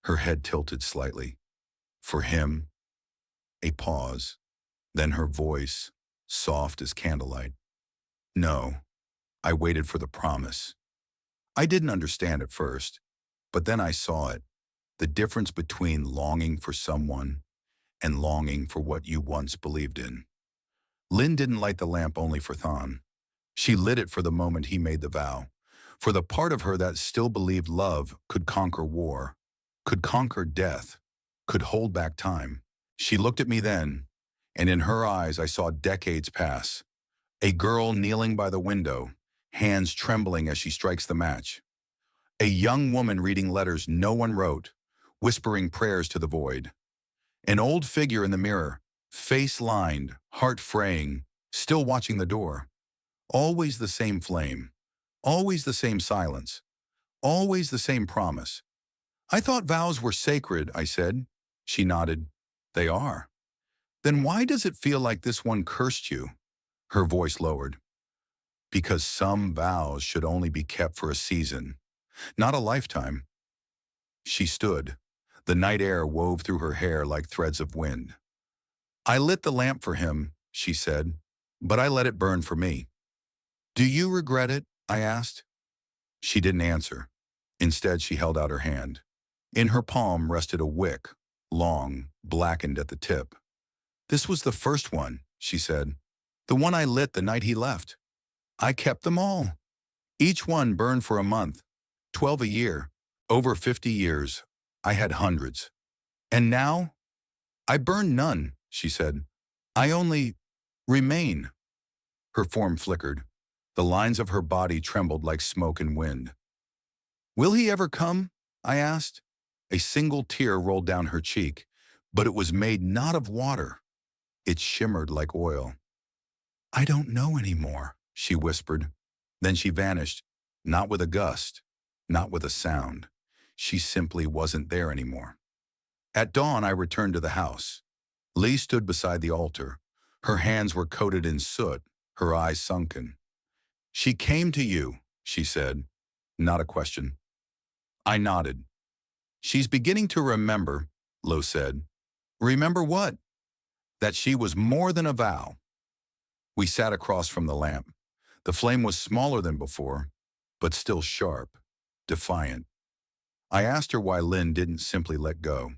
Her head tilted slightly. "For him?" A pause. Then her voice, soft as candlelight. "No, I waited for the promise." I didn't understand at first, but then I saw it. The difference between longing for someone and longing for what you once believed in. Linh didn't light the lamp only for Thon. She lit it for the moment he made the vow, for the part of her that still believed love could conquer war, could conquer death, could hold back time. She looked at me then, and in her eyes I saw decades pass. A girl kneeling by the window, hands trembling as she strikes the match. A young woman reading letters no one wrote, whispering prayers to the void. An old figure in the mirror, face lined, heart fraying, still watching the door. Always the same flame, always the same silence, always the same promise. "I thought vows were sacred," I said. She nodded. "They are." "Then why does it feel like this one cursed you?" Her voice lowered. "Because some vows should only be kept for a season, not a lifetime." She stood. The night air wove through her hair like threads of wind. "I lit the lamp for him," she said, "but I let it burn for me." "Do you regret it?" I asked. She didn't answer. Instead, she held out her hand. In her palm rested a wick, long, blackened at the tip. "This was the first one," she said. "The one I lit the night he left. I kept them all. Each one burned for a month, 12 a year, over 50 years. I had hundreds. And now, I burn none," she said. "I only remain." Her form flickered. The lines of her body trembled like smoke and wind. "Will he ever come?" I asked. A single tear rolled down her cheek, but it was made not of water. It shimmered like oil. "I don't know anymore," she whispered. Then she vanished, not with a gust, not with a sound. She simply wasn't there anymore. At dawn, I returned to the house. Lee stood beside the altar. Her hands were coated in soot, her eyes sunken. "She came to you," she said. Not a question. I nodded. "She's beginning to remember," Lo said. "Remember what?" "That she was more than a vow." We sat across from the lamp. The flame was smaller than before, but still sharp, defiant. I asked her why Linh didn't simply let go,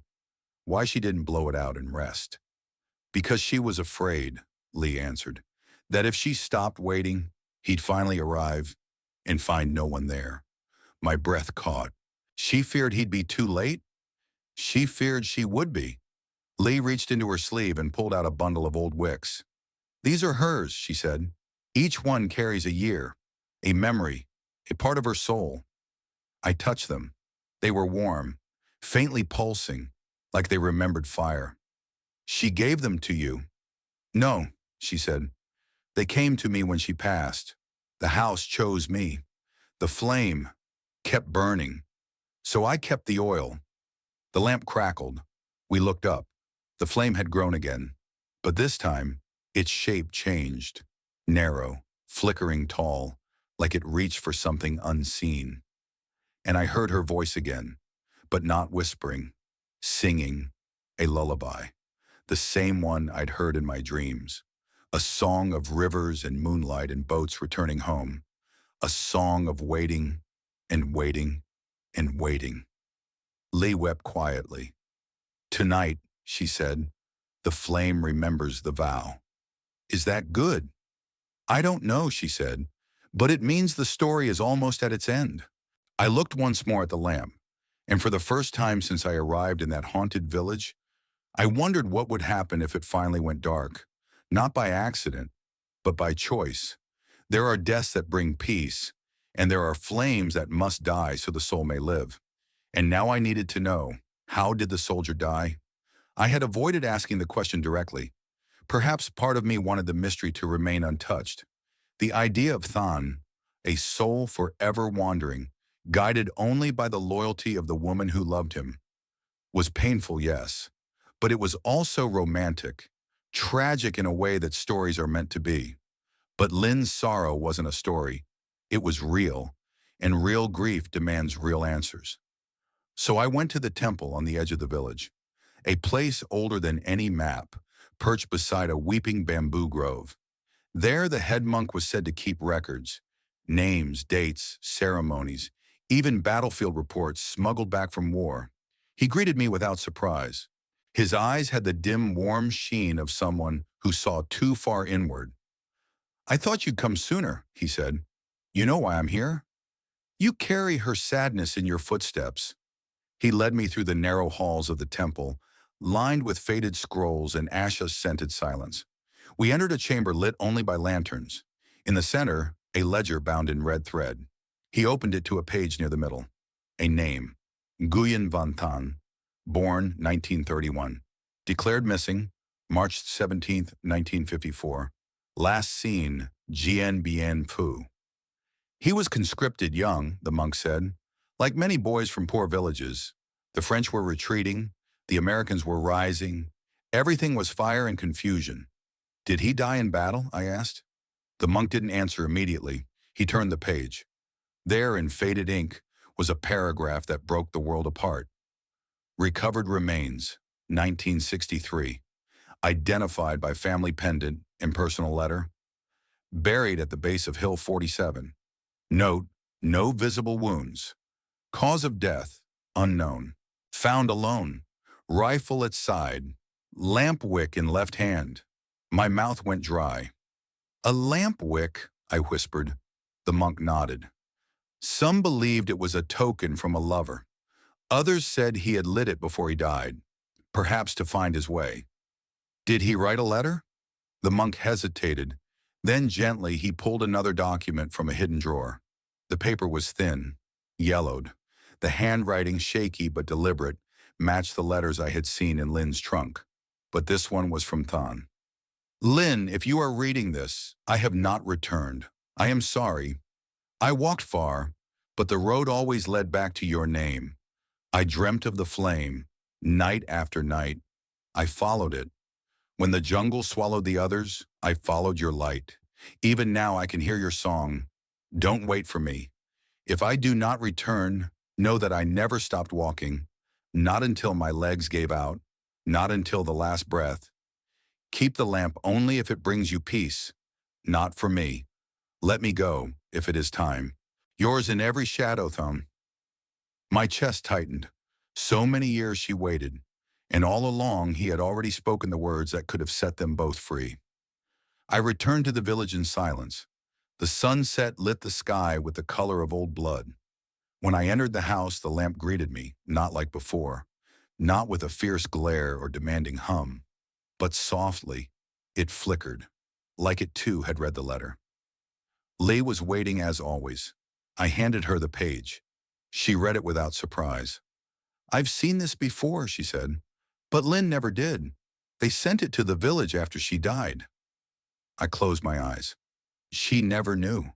why she didn't blow it out and rest. "Because she was afraid," Lee answered, "that if she stopped waiting, he'd finally arrive and find no one there." My breath caught. She feared he'd be too late? She feared she would be. Lee reached into her sleeve and pulled out a bundle of old wicks. "These are hers," she said. "Each one carries a year, a memory, a part of her soul." I touched them. They were warm, faintly pulsing, like they remembered fire. "She gave them to you." "No," she said. "They came to me when she passed. The house chose me. The flame kept burning. So I kept the oil." The lamp crackled. We looked up. The flame had grown again. But this time, its shape changed. Narrow, flickering tall, like it reached for something unseen. And I heard her voice again, but not whispering, singing a lullaby, the same one I'd heard in my dreams. A song of rivers and moonlight and boats returning home. A song of waiting and waiting and waiting. Lee wept quietly. "Tonight," she said, "the flame remembers the vow." "Is that good?" "I don't know," she said, "but it means the story is almost at its end." I looked once more at the lamp, and for the first time since I arrived in that haunted village, I wondered what would happen if it finally went dark, not by accident, but by choice. There are deaths that bring peace, and there are flames that must die so the soul may live. And now I needed to know, how did the soldier die? I had avoided asking the question directly. Perhaps part of me wanted the mystery to remain untouched. The idea of Than, a soul forever wandering, guided only by the loyalty of the woman who loved him, was painful, yes, but it was also romantic, tragic in a way that stories are meant to be. But Lin's sorrow wasn't a story. It was real, and real grief demands real answers. So I went to the temple on the edge of the village, a place older than any map, perched beside a weeping bamboo grove. There the head monk was said to keep records, names, dates, ceremonies, even battlefield reports smuggled back from war. He greeted me without surprise. His eyes had the dim, warm sheen of someone who saw too far inward. "I thought you'd come sooner," he said. "You know why I'm here? You carry her sadness in your footsteps." He led me through the narrow halls of the temple, lined with faded scrolls and ashes-scented silence. We entered a chamber lit only by lanterns. In the center, a ledger bound in red thread. He opened it to a page near the middle. A name, Nguyen Van Tan, born 1931. Declared missing, March 17, 1954. Last seen, Dien Bien Phu. He was conscripted young, the monk said. Like many boys from poor villages, the French were retreating, the Americans were rising. Everything was fire and confusion. "Did he die in battle?" I asked. The monk didn't answer immediately. He turned the page. There, in faded ink, was a paragraph that broke the world apart. "Recovered remains, 1963. Identified by family pendant and personal letter. Buried at the base of Hill 47. Note, no visible wounds. Cause of death, unknown. Found alone. Rifle at side. Lamp wick in left hand." My mouth went dry. "A lamp wick," I whispered. The monk nodded. "Some believed it was a token from a lover. Others said he had lit it before he died, perhaps to find his way." "Did he write a letter?" The monk hesitated. Then gently he pulled another document from a hidden drawer. The paper was thin, yellowed. The handwriting, shaky but deliberate, matched the letters I had seen in Lin's trunk. But this one was from Than. "Lin, if you are reading this, I have not returned. I am sorry. I walked far, but the road always led back to your name. I dreamt of the flame, night after night. I followed it. When the jungle swallowed the others, I followed your light. Even now I can hear your song. Don't wait for me. If I do not return, know that I never stopped walking. Not until my legs gave out. Not until the last breath. Keep the lamp only if it brings you peace. Not for me. Let me go, if it is time. Yours in every shadow, Thumb." My chest tightened. So many years she waited, and all along he had already spoken the words that could have set them both free. I returned to the village in silence. The sunset lit the sky with the color of old blood. When I entered the house, the lamp greeted me, not like before, not with a fierce glare or demanding hum, but softly. It flickered, like it too had read the letter. Lee was waiting as always. I handed her the page. She read it without surprise. "I've seen this before," she said, "but Lin never did. They sent it to the village after she died." I closed my eyes. "She never knew."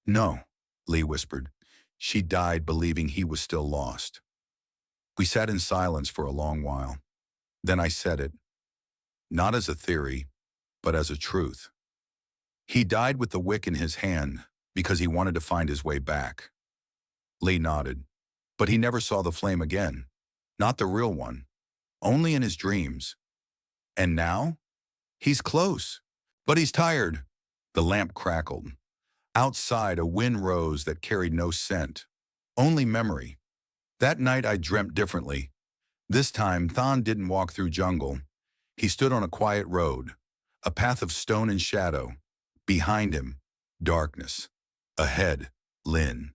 "No," Lee whispered. "She died believing he was still lost." We sat in silence for a long while. Then I said it, not as a theory, but as a truth. He died with the wick in his hand because he wanted to find his way back. Lee nodded. But he never saw the flame again. Not the real one. Only in his dreams. And now? He's close. But he's tired. The lamp crackled. Outside, a wind rose that carried no scent. Only memory. That night I dreamt differently. This time, Than didn't walk through jungle. He stood on a quiet road. A path of stone and shadow. Behind him, darkness. Ahead, Lin.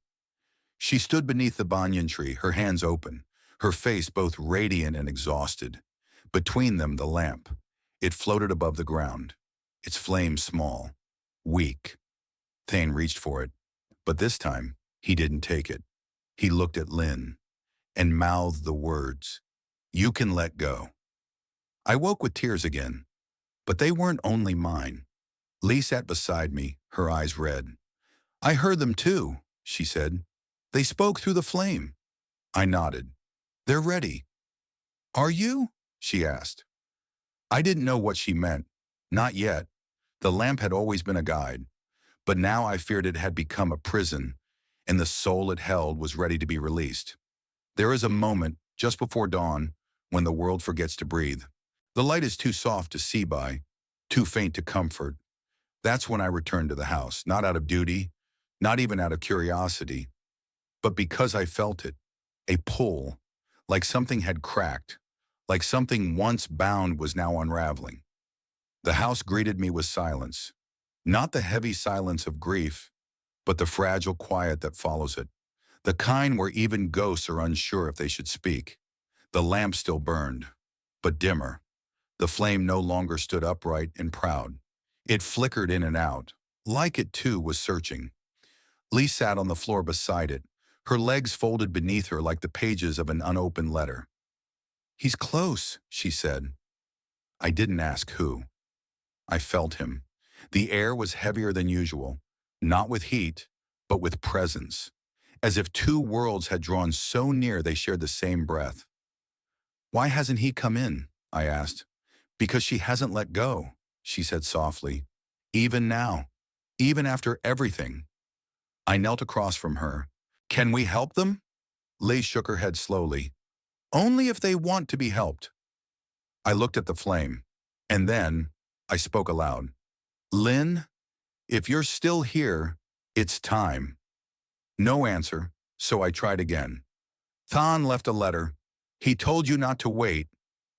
She stood beneath the banyan tree, her hands open, her face both radiant and exhausted. Between them, the lamp. It floated above the ground, its flame small, weak. Thane reached for it, but this time he didn't take it. He looked at Lynn and mouthed the words, "You can let go." I woke with tears again, but they weren't only mine. Lee sat beside me, her eyes red. "I heard them too," she said. "They spoke through the flame." I nodded. "They're ready." "Are you?" she asked. I didn't know what she meant. Not yet. The lamp had always been a guide, but now I feared it had become a prison, and the soul it held was ready to be released. There is a moment, just before dawn, when the world forgets to breathe. The light is too soft to see by, too faint to comfort. That's when I returned to the house, not out of duty, not even out of curiosity, but because I felt it, a pull, like something had cracked, like something once bound was now unraveling. The house greeted me with silence, not the heavy silence of grief, but the fragile quiet that follows it, the kind where even ghosts are unsure if they should speak. The lamp still burned, but dimmer. The flame no longer stood upright and proud. It flickered in and out, like it too was searching. Lee sat on the floor beside it, her legs folded beneath her like the pages of an unopened letter. "He's close," she said. I didn't ask who. I felt him. The air was heavier than usual, not with heat, but with presence, as if two worlds had drawn so near they shared the same breath. "Why hasn't he come in?" I asked. "Because she hasn't let go," she said softly. "Even now, even after everything." I knelt across from her. "Can we help them?" Lee shook her head slowly. "Only if they want to be helped." I looked at the flame, and then I spoke aloud. "Lynn, if you're still here, it's time." No answer, so I tried again. "Thon left a letter. He told you not to wait.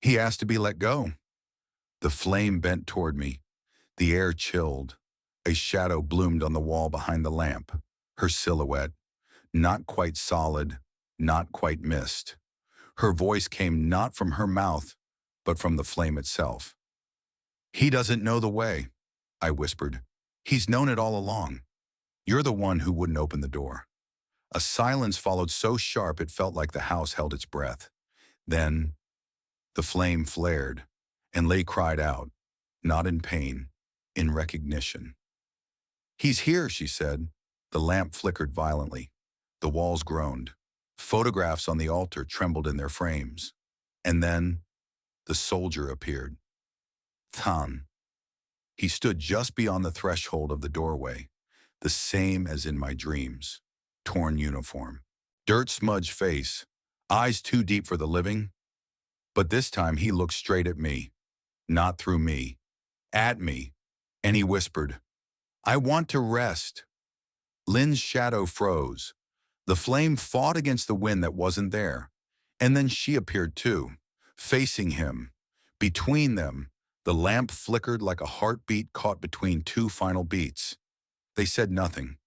He asked to be let go." The flame bent toward me. The air chilled. A shadow bloomed on the wall behind the lamp, her silhouette, not quite solid, not quite mist. Her voice came not from her mouth, but from the flame itself. "He doesn't know the way," I whispered. "He's known it all along. You're the one who wouldn't open the door." A silence followed so sharp it felt like the house held its breath. Then the flame flared, and Leigh cried out, not in pain, in recognition. "He's here," she said. The lamp flickered violently. The walls groaned. Photographs on the altar trembled in their frames. And then the soldier appeared. Than. He stood just beyond the threshold of the doorway, the same as in my dreams. Torn uniform, dirt-smudged face, eyes too deep for the living. But this time he looked straight at me, not through me, at me, and he whispered, "I want to rest." Lynn's shadow froze. The flame fought against the wind that wasn't there. And then she appeared too, facing him. Between them, the lamp flickered like a heartbeat caught between two final beats. They said nothing,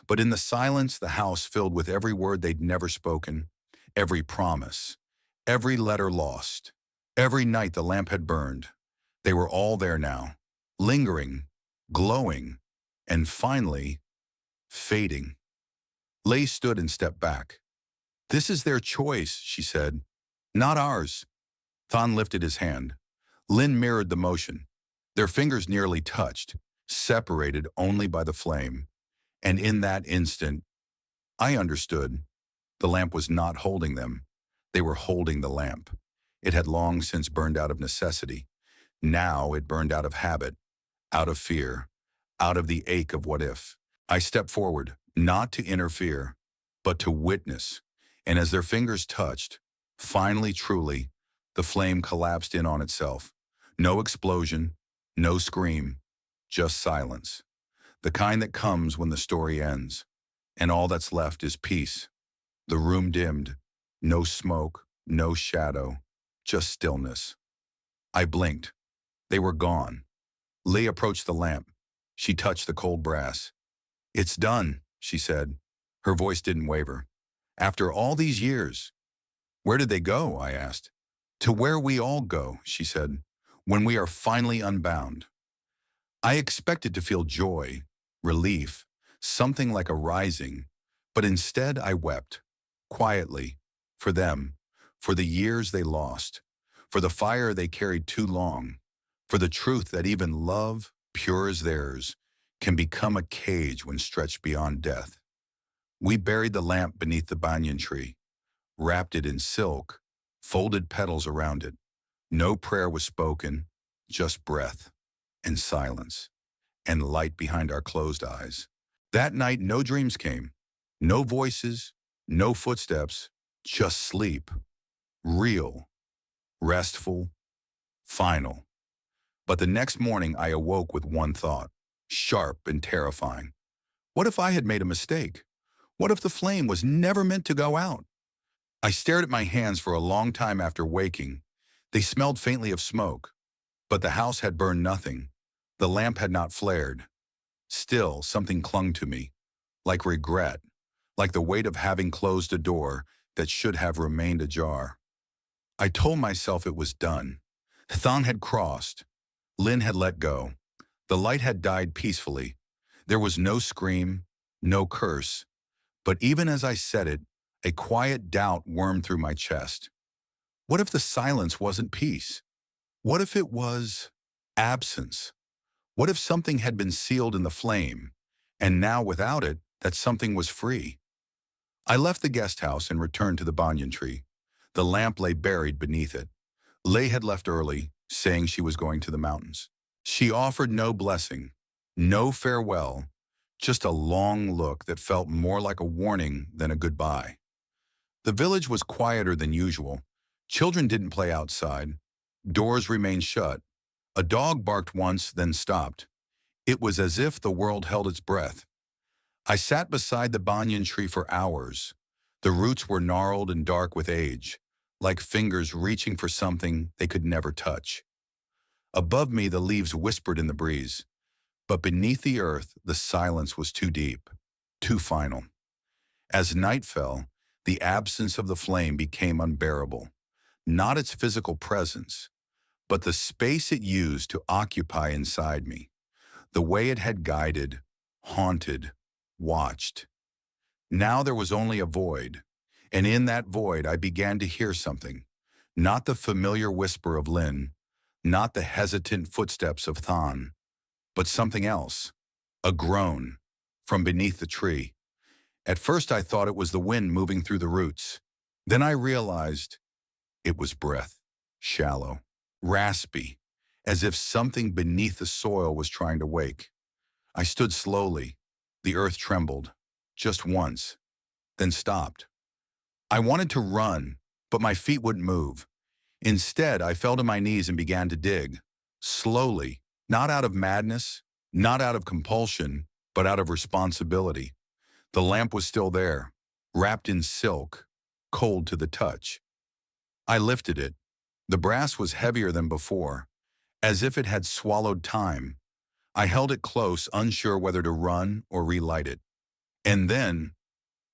but in the silence, the house filled with every word they'd never spoken, every promise, every letter lost, every night the lamp had burned. They were all there now, lingering, glowing, and finally, fading. Leigh stood and stepped back. "This is their choice," she said, "not ours." Thon lifted his hand. Lynn mirrored the motion. Their fingers nearly touched, separated only by the flame. And in that instant, I understood. The lamp was not holding them. They were holding the lamp. It had long since burned out of necessity. Now it burned out of habit, out of fear, out of the ache of what if. I stepped forward, not to interfere, but to witness. And as their fingers touched, finally, truly, the flame collapsed in on itself. No explosion, no scream, just silence. The kind that comes when the story ends, and all that's left is peace. The room dimmed, no smoke, no shadow, just stillness. I blinked. They were gone. Leigh approached the lamp. She touched the cold brass. "It's done," she said. Her voice didn't waver. "After all these years." "Where did they go?" I asked. "To where we all go," she said, "when we are finally unbound." I expected to feel joy, relief, something like a rising, but instead I wept, quietly, for them, for the years they lost, for the fire they carried too long, for the truth that even love, pure as theirs, can become a cage when stretched beyond death. We buried the lamp beneath the banyan tree, wrapped it in silk, folded petals around it. No prayer was spoken, just breath and silence and light behind our closed eyes. That night, no dreams came, no voices, no footsteps, just sleep. Real, restful, final. But the next morning, I awoke with one thought, sharp and terrifying. What if I had made a mistake? What if the flame was never meant to go out? I stared at my hands for a long time after waking. They smelled faintly of smoke, but the house had burned nothing. The lamp had not flared. Still, something clung to me, like regret, like the weight of having closed a door that should have remained ajar. I told myself it was done. Thong had crossed. Linh had let go. The light had died peacefully. There was no scream, no curse. But even as I said it, a quiet doubt wormed through my chest. What if the silence wasn't peace? What if it was absence? What if something had been sealed in the flame, and now without it, that something was free? I left the guest house and returned to the banyan tree. The lamp lay buried beneath it. Lei had left early, saying she was going to the mountains. She offered no blessing, no farewell, just a long look that felt more like a warning than a goodbye. The village was quieter than usual. Children didn't play outside. Doors remained shut. A dog barked once, then stopped. It was as if the world held its breath. I sat beside the banyan tree for hours. The roots were gnarled and dark with age, like fingers reaching for something they could never touch. Above me, the leaves whispered in the breeze. But beneath the earth, the silence was too deep, too final. As night fell, the absence of the flame became unbearable. Not its physical presence, but the space it used to occupy inside me. The way it had guided, haunted, watched. Now there was only a void, and in that void I began to hear something. Not the familiar whisper of Linh, not the hesitant footsteps of Than, but something else, a groan, from beneath the tree. At first I thought it was the wind moving through the roots. Then I realized it was breath, shallow, raspy, as if something beneath the soil was trying to wake. I stood slowly. The earth trembled, just once, then stopped. I wanted to run, but my feet wouldn't move. Instead, I fell to my knees and began to dig, slowly, not out of madness, not out of compulsion, but out of responsibility. The lamp was still there, wrapped in silk, cold to the touch. I lifted it. The brass was heavier than before, as if it had swallowed time. I held it close, unsure whether to run or relight it. And then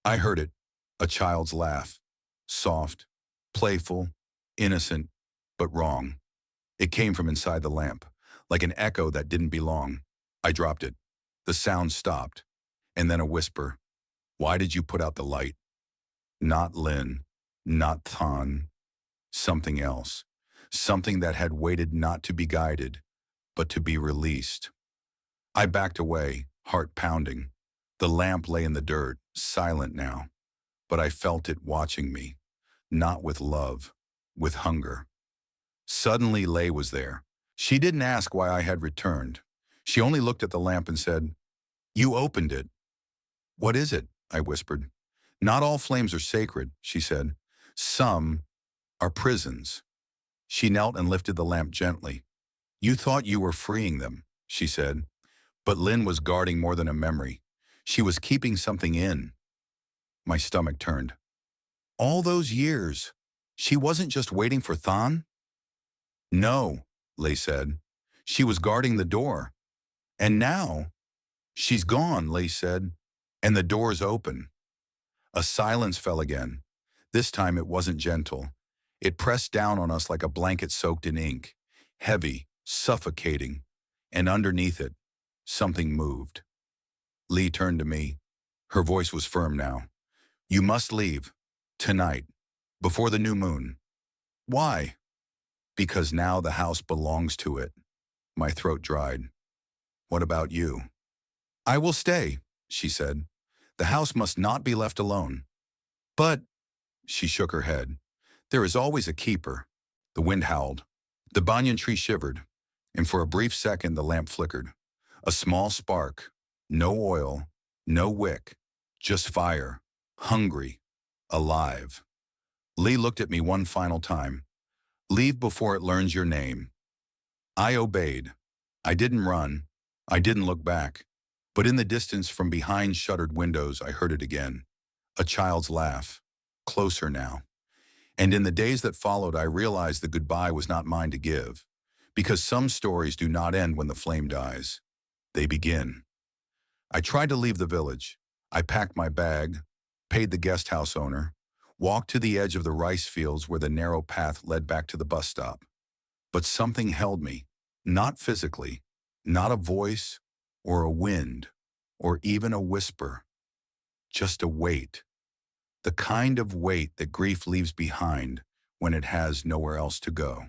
I heard it, a child's laugh, soft, playful, innocent, but wrong. It came from inside the lamp, like an echo that didn't belong. I dropped it. The sound stopped, and then a whisper. Why did you put out the light? Not Linh, not Than, something else. Something that had waited not to be guided, but to be released. I backed away, heart pounding. The lamp lay in the dirt, silent now, but I felt it watching me, not with love, with hunger. Suddenly Lei was there. She didn't ask why I had returned. She only looked at the lamp and said, "You opened it." "What is it?" I whispered. "Not all flames are sacred," she said. "Some are prisons." She knelt and lifted the lamp gently. "You thought you were freeing them," she said. But Linh was guarding more than a memory. She was keeping something in. My stomach turned. All those years, she wasn't just waiting for Than? "No," Lei said. "She was guarding the door. And now, she's gone," Lei said. "And the door's open." A silence fell again. This time it wasn't gentle. It pressed down on us like a blanket soaked in ink, heavy, suffocating, and underneath it, something moved. Lee turned to me. Her voice was firm now. You must leave. Tonight. Before the new moon. Why? Because now the house belongs to it. My throat dried. What about you? I will stay, she said. The house must not be left alone. But, she shook her head, there is always a keeper. The wind howled. The banyan tree shivered, and for a brief second the lamp flickered. A small spark. No oil, no wick, just fire, hungry, alive. Lee looked at me one final time. Leave before it learns your name. I obeyed. I didn't run. I didn't look back. But in the distance from behind shuttered windows, I heard it again. A child's laugh. Closer now. And in the days that followed, I realized the goodbye was not mine to give. Because some stories do not end when the flame dies. They begin. I tried to leave the village. I packed my bag, paid the guest house owner, walked to the edge of the rice fields where the narrow path led back to the bus stop. But something held me, not physically, not a voice or a wind or even a whisper, just a weight. The kind of weight that grief leaves behind when it has nowhere else to go.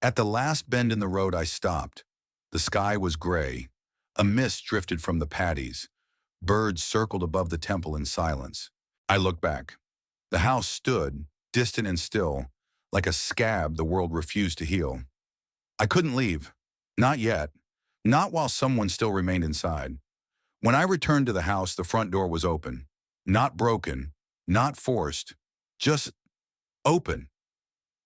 At the last bend in the road, I stopped. The sky was gray. A mist drifted from the paddies. Birds circled above the temple in silence. I looked back. The house stood, distant and still, like a scab the world refused to heal. I couldn't leave. Not yet. Not while someone still remained inside. When I returned to the house, the front door was open. Not broken, not forced, just open.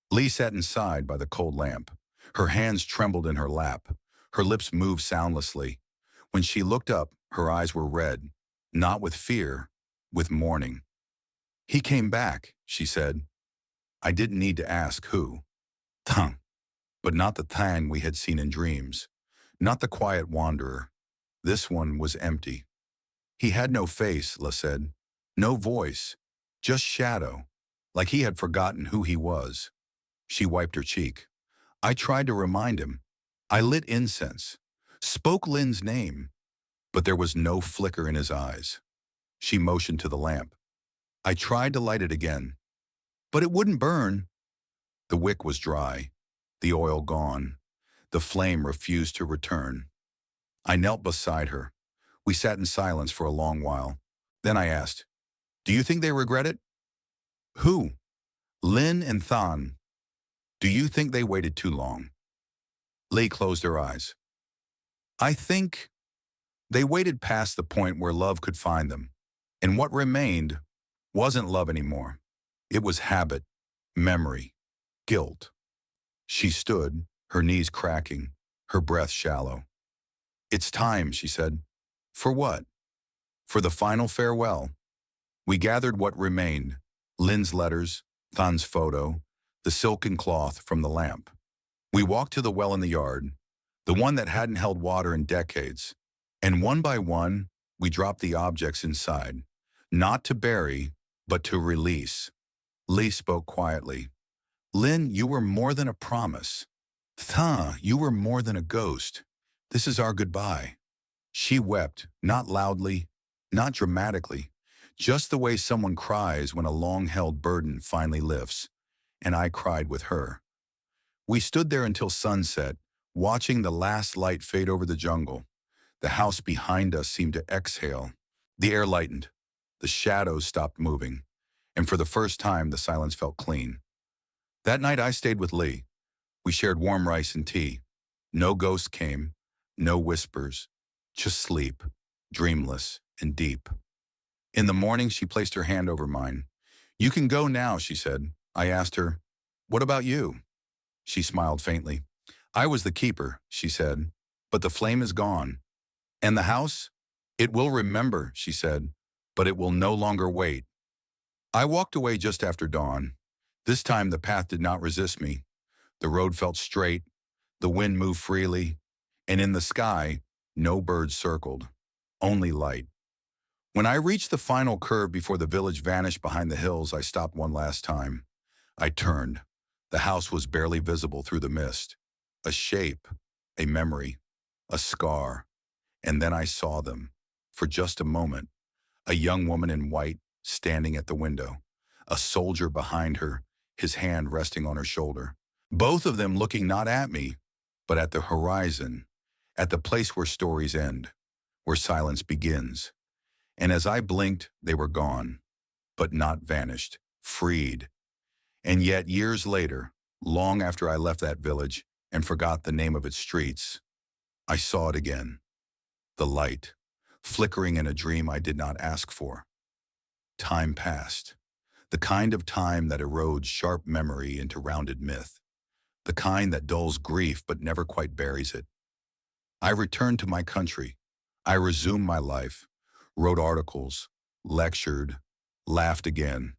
Lee sat inside by the cold lamp. Her hands trembled in her lap. Her lips moved soundlessly. When she looked up, her eyes were red, not with fear, with mourning. He came back, she said. I didn't need to ask who. Thang. But not the Thang we had seen in dreams. Not the quiet wanderer. This one was empty. He had no face, La said. No voice. Just shadow. Like he had forgotten who he was. She wiped her cheek. I tried to remind him. I lit incense. Spoke Lin's name. But there was no flicker in his eyes. She motioned to the lamp. I tried to light it again. But it wouldn't burn. The wick was dry. The oil gone. The flame refused to return. I knelt beside her. We sat in silence for a long while. Then I asked, do you think they regret it? Who? Lin and Than. Do you think they waited too long? Lee closed her eyes. I think they waited past the point where love could find them. And what remained wasn't love anymore. It was habit, memory, guilt. She stood, her knees cracking, her breath shallow. It's time, she said. For what? For the final farewell. We gathered what remained, Lin's letters, Than's photo, the silken cloth from the lamp. We walked to the well in the yard, the one that hadn't held water in decades, and one by one, we dropped the objects inside, not to bury, but to release. Lee spoke quietly. Lin, you were more than a promise. Tha, you were more than a ghost. This is our goodbye. She wept, not loudly, not dramatically, just the way someone cries when a long-held burden finally lifts, and I cried with her. We stood there until sunset, watching the last light fade over the jungle. The house behind us seemed to exhale. The air lightened. The shadows stopped moving, and for the first time, the silence felt clean. That night, I stayed with Lee. We shared warm rice and tea. No ghosts came, no whispers, just sleep, dreamless and deep. In the morning, she placed her hand over mine. You can go now, she said. I asked her, what about you? She smiled faintly. I was the keeper, she said, but the flame is gone. And the house? It will remember, she said, but it will no longer wait. I walked away just after dawn. This time the path did not resist me. The road felt straight, the wind moved freely, and in the sky, no birds circled, only light. When I reached the final curve before the village vanished behind the hills, I stopped one last time. I turned. The house was barely visible through the mist. A shape, a memory, a scar. And then I saw them. for just a moment. A young woman in white standing at the window, a soldier behind her, his hand resting on her shoulder. Both of them looking not at me, but at the horizon, at the place where stories end, where silence begins. And as I blinked, they were gone, but not vanished, freed. And yet years later, long after I left that village and forgot the name of its streets, I saw it again. The light, flickering in a dream I did not ask for. Time passed. The kind of time that erodes sharp memory into rounded myth. The kind that dulls grief but never quite buries it. I returned to my country. I resumed my life, wrote articles, lectured, laughed again,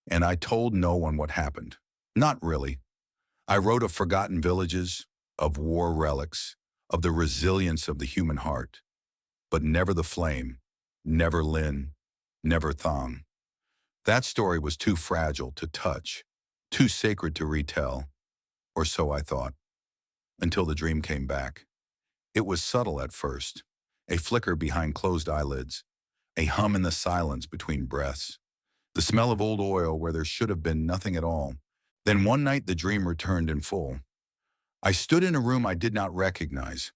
and I told no one what happened. Not really. I wrote of forgotten villages, of war relics, of the resilience of the human heart, but never the flame, never Lin, never Thong. That story was too fragile to touch, too sacred to retell, or so I thought, until the dream came back. It was subtle at first, a flicker behind closed eyelids, a hum in the silence between breaths, the smell of old oil where there should have been nothing at all. Then one night the dream returned in full. I stood in a room I did not recognize.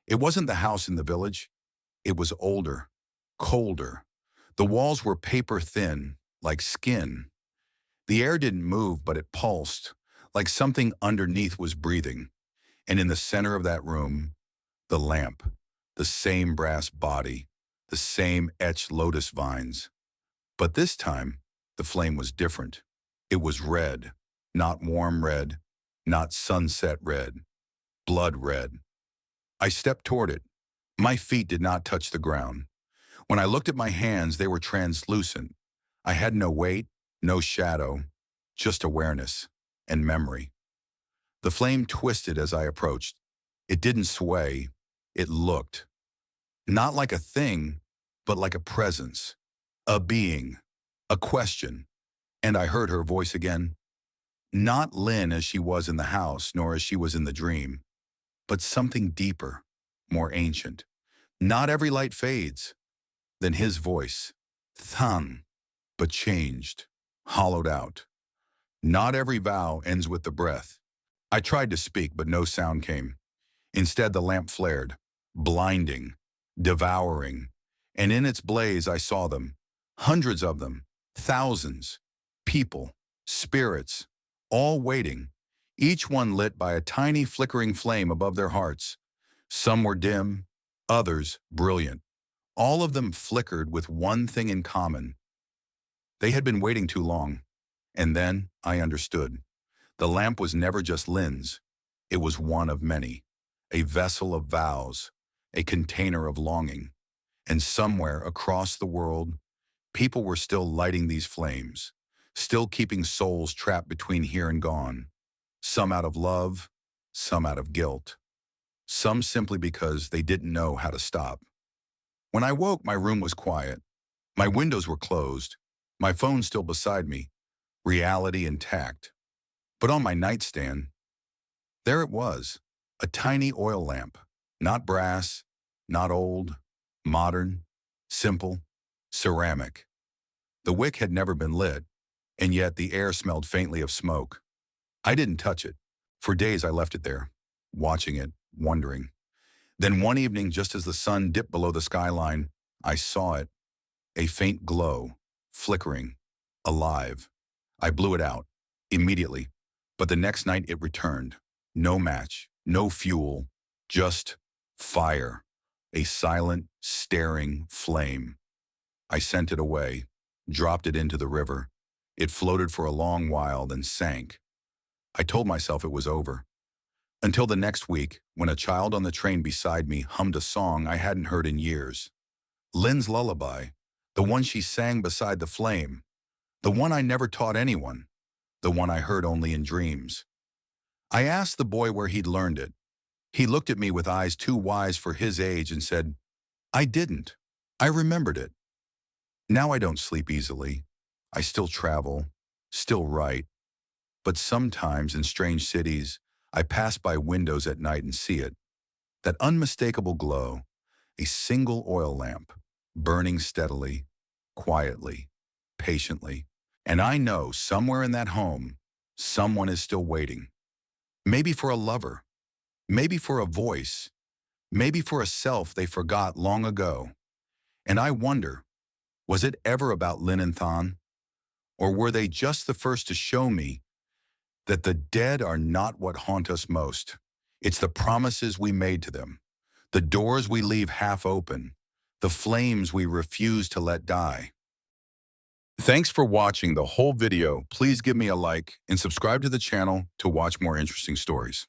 It wasn't the house in the village. It was older, colder. The walls were paper thin, like skin. The air didn't move, but it pulsed, like something underneath was breathing. And in the center of that room, the lamp, the same brass body, the same etched lotus vines. But this time, the flame was different. It was red, not warm red, not sunset red, blood red. I stepped toward it. My feet did not touch the ground. When I looked at my hands, they were translucent. I had no weight, no shadow, just awareness and memory. The flame twisted as I approached. It didn't sway. It looked. Not like a thing, but like a presence, a being, a question. And I heard her voice again. Not Lin as she was in the house, nor as she was in the dream, but something deeper, more ancient. Not every light fades. Then his voice, Thang, but changed, hollowed out. Not every vow ends with the breath. I tried to speak, but no sound came. Instead, the lamp flared, blinding, devouring, and in its blaze I saw them, hundreds of them, thousands, people, spirits, all waiting, each one lit by a tiny flickering flame above their hearts. Some were dim, others brilliant. All of them flickered with one thing in common. They had been waiting too long, and then I understood. The lamp was never just Lin's. It was one of many, a vessel of vows, a container of longing. And somewhere across the world, people were still lighting these flames, still keeping souls trapped between here and gone, some out of love, some out of guilt, some simply because they didn't know how to stop. When I woke, my room was quiet. My windows were closed, my phone still beside me, reality intact. But on my nightstand, there it was, a tiny oil lamp, not brass, not old, modern, simple, ceramic. The wick had never been lit, and yet the air smelled faintly of smoke. I didn't touch it. For days I left it there, watching it, wondering. Then one evening, just as the sun dipped below the skyline, I saw it, a faint glow, flickering, alive. I blew it out, immediately, but the next night it returned. No match, no fuel, just fire, a silent, staring flame. I sent it away, dropped it into the river. It floated for a long while, then sank. I told myself it was over. Until the next week, when a child on the train beside me hummed a song I hadn't heard in years. Lin's lullaby, the one she sang beside the flame, the one I never taught anyone, the one I heard only in dreams. I asked the boy where he'd learned it. He looked at me with eyes too wise for his age and said, I didn't. I remembered it. Now I don't sleep easily. I still travel, still write. But sometimes in strange cities, I pass by windows at night and see it. That unmistakable glow, a single oil lamp, burning steadily, quietly, patiently. And I know somewhere in that home, someone is still waiting. Maybe for a lover, maybe for a voice, maybe for a self they forgot long ago. And I wonder, was it ever about Lin and Thon? Or were they just the first to show me that the dead are not what haunt us most? It's the promises we made to them, the doors we leave half open, the flames we refuse to let die. Thanks for watching the whole video. Please give me a like and subscribe to the channel to watch more interesting stories.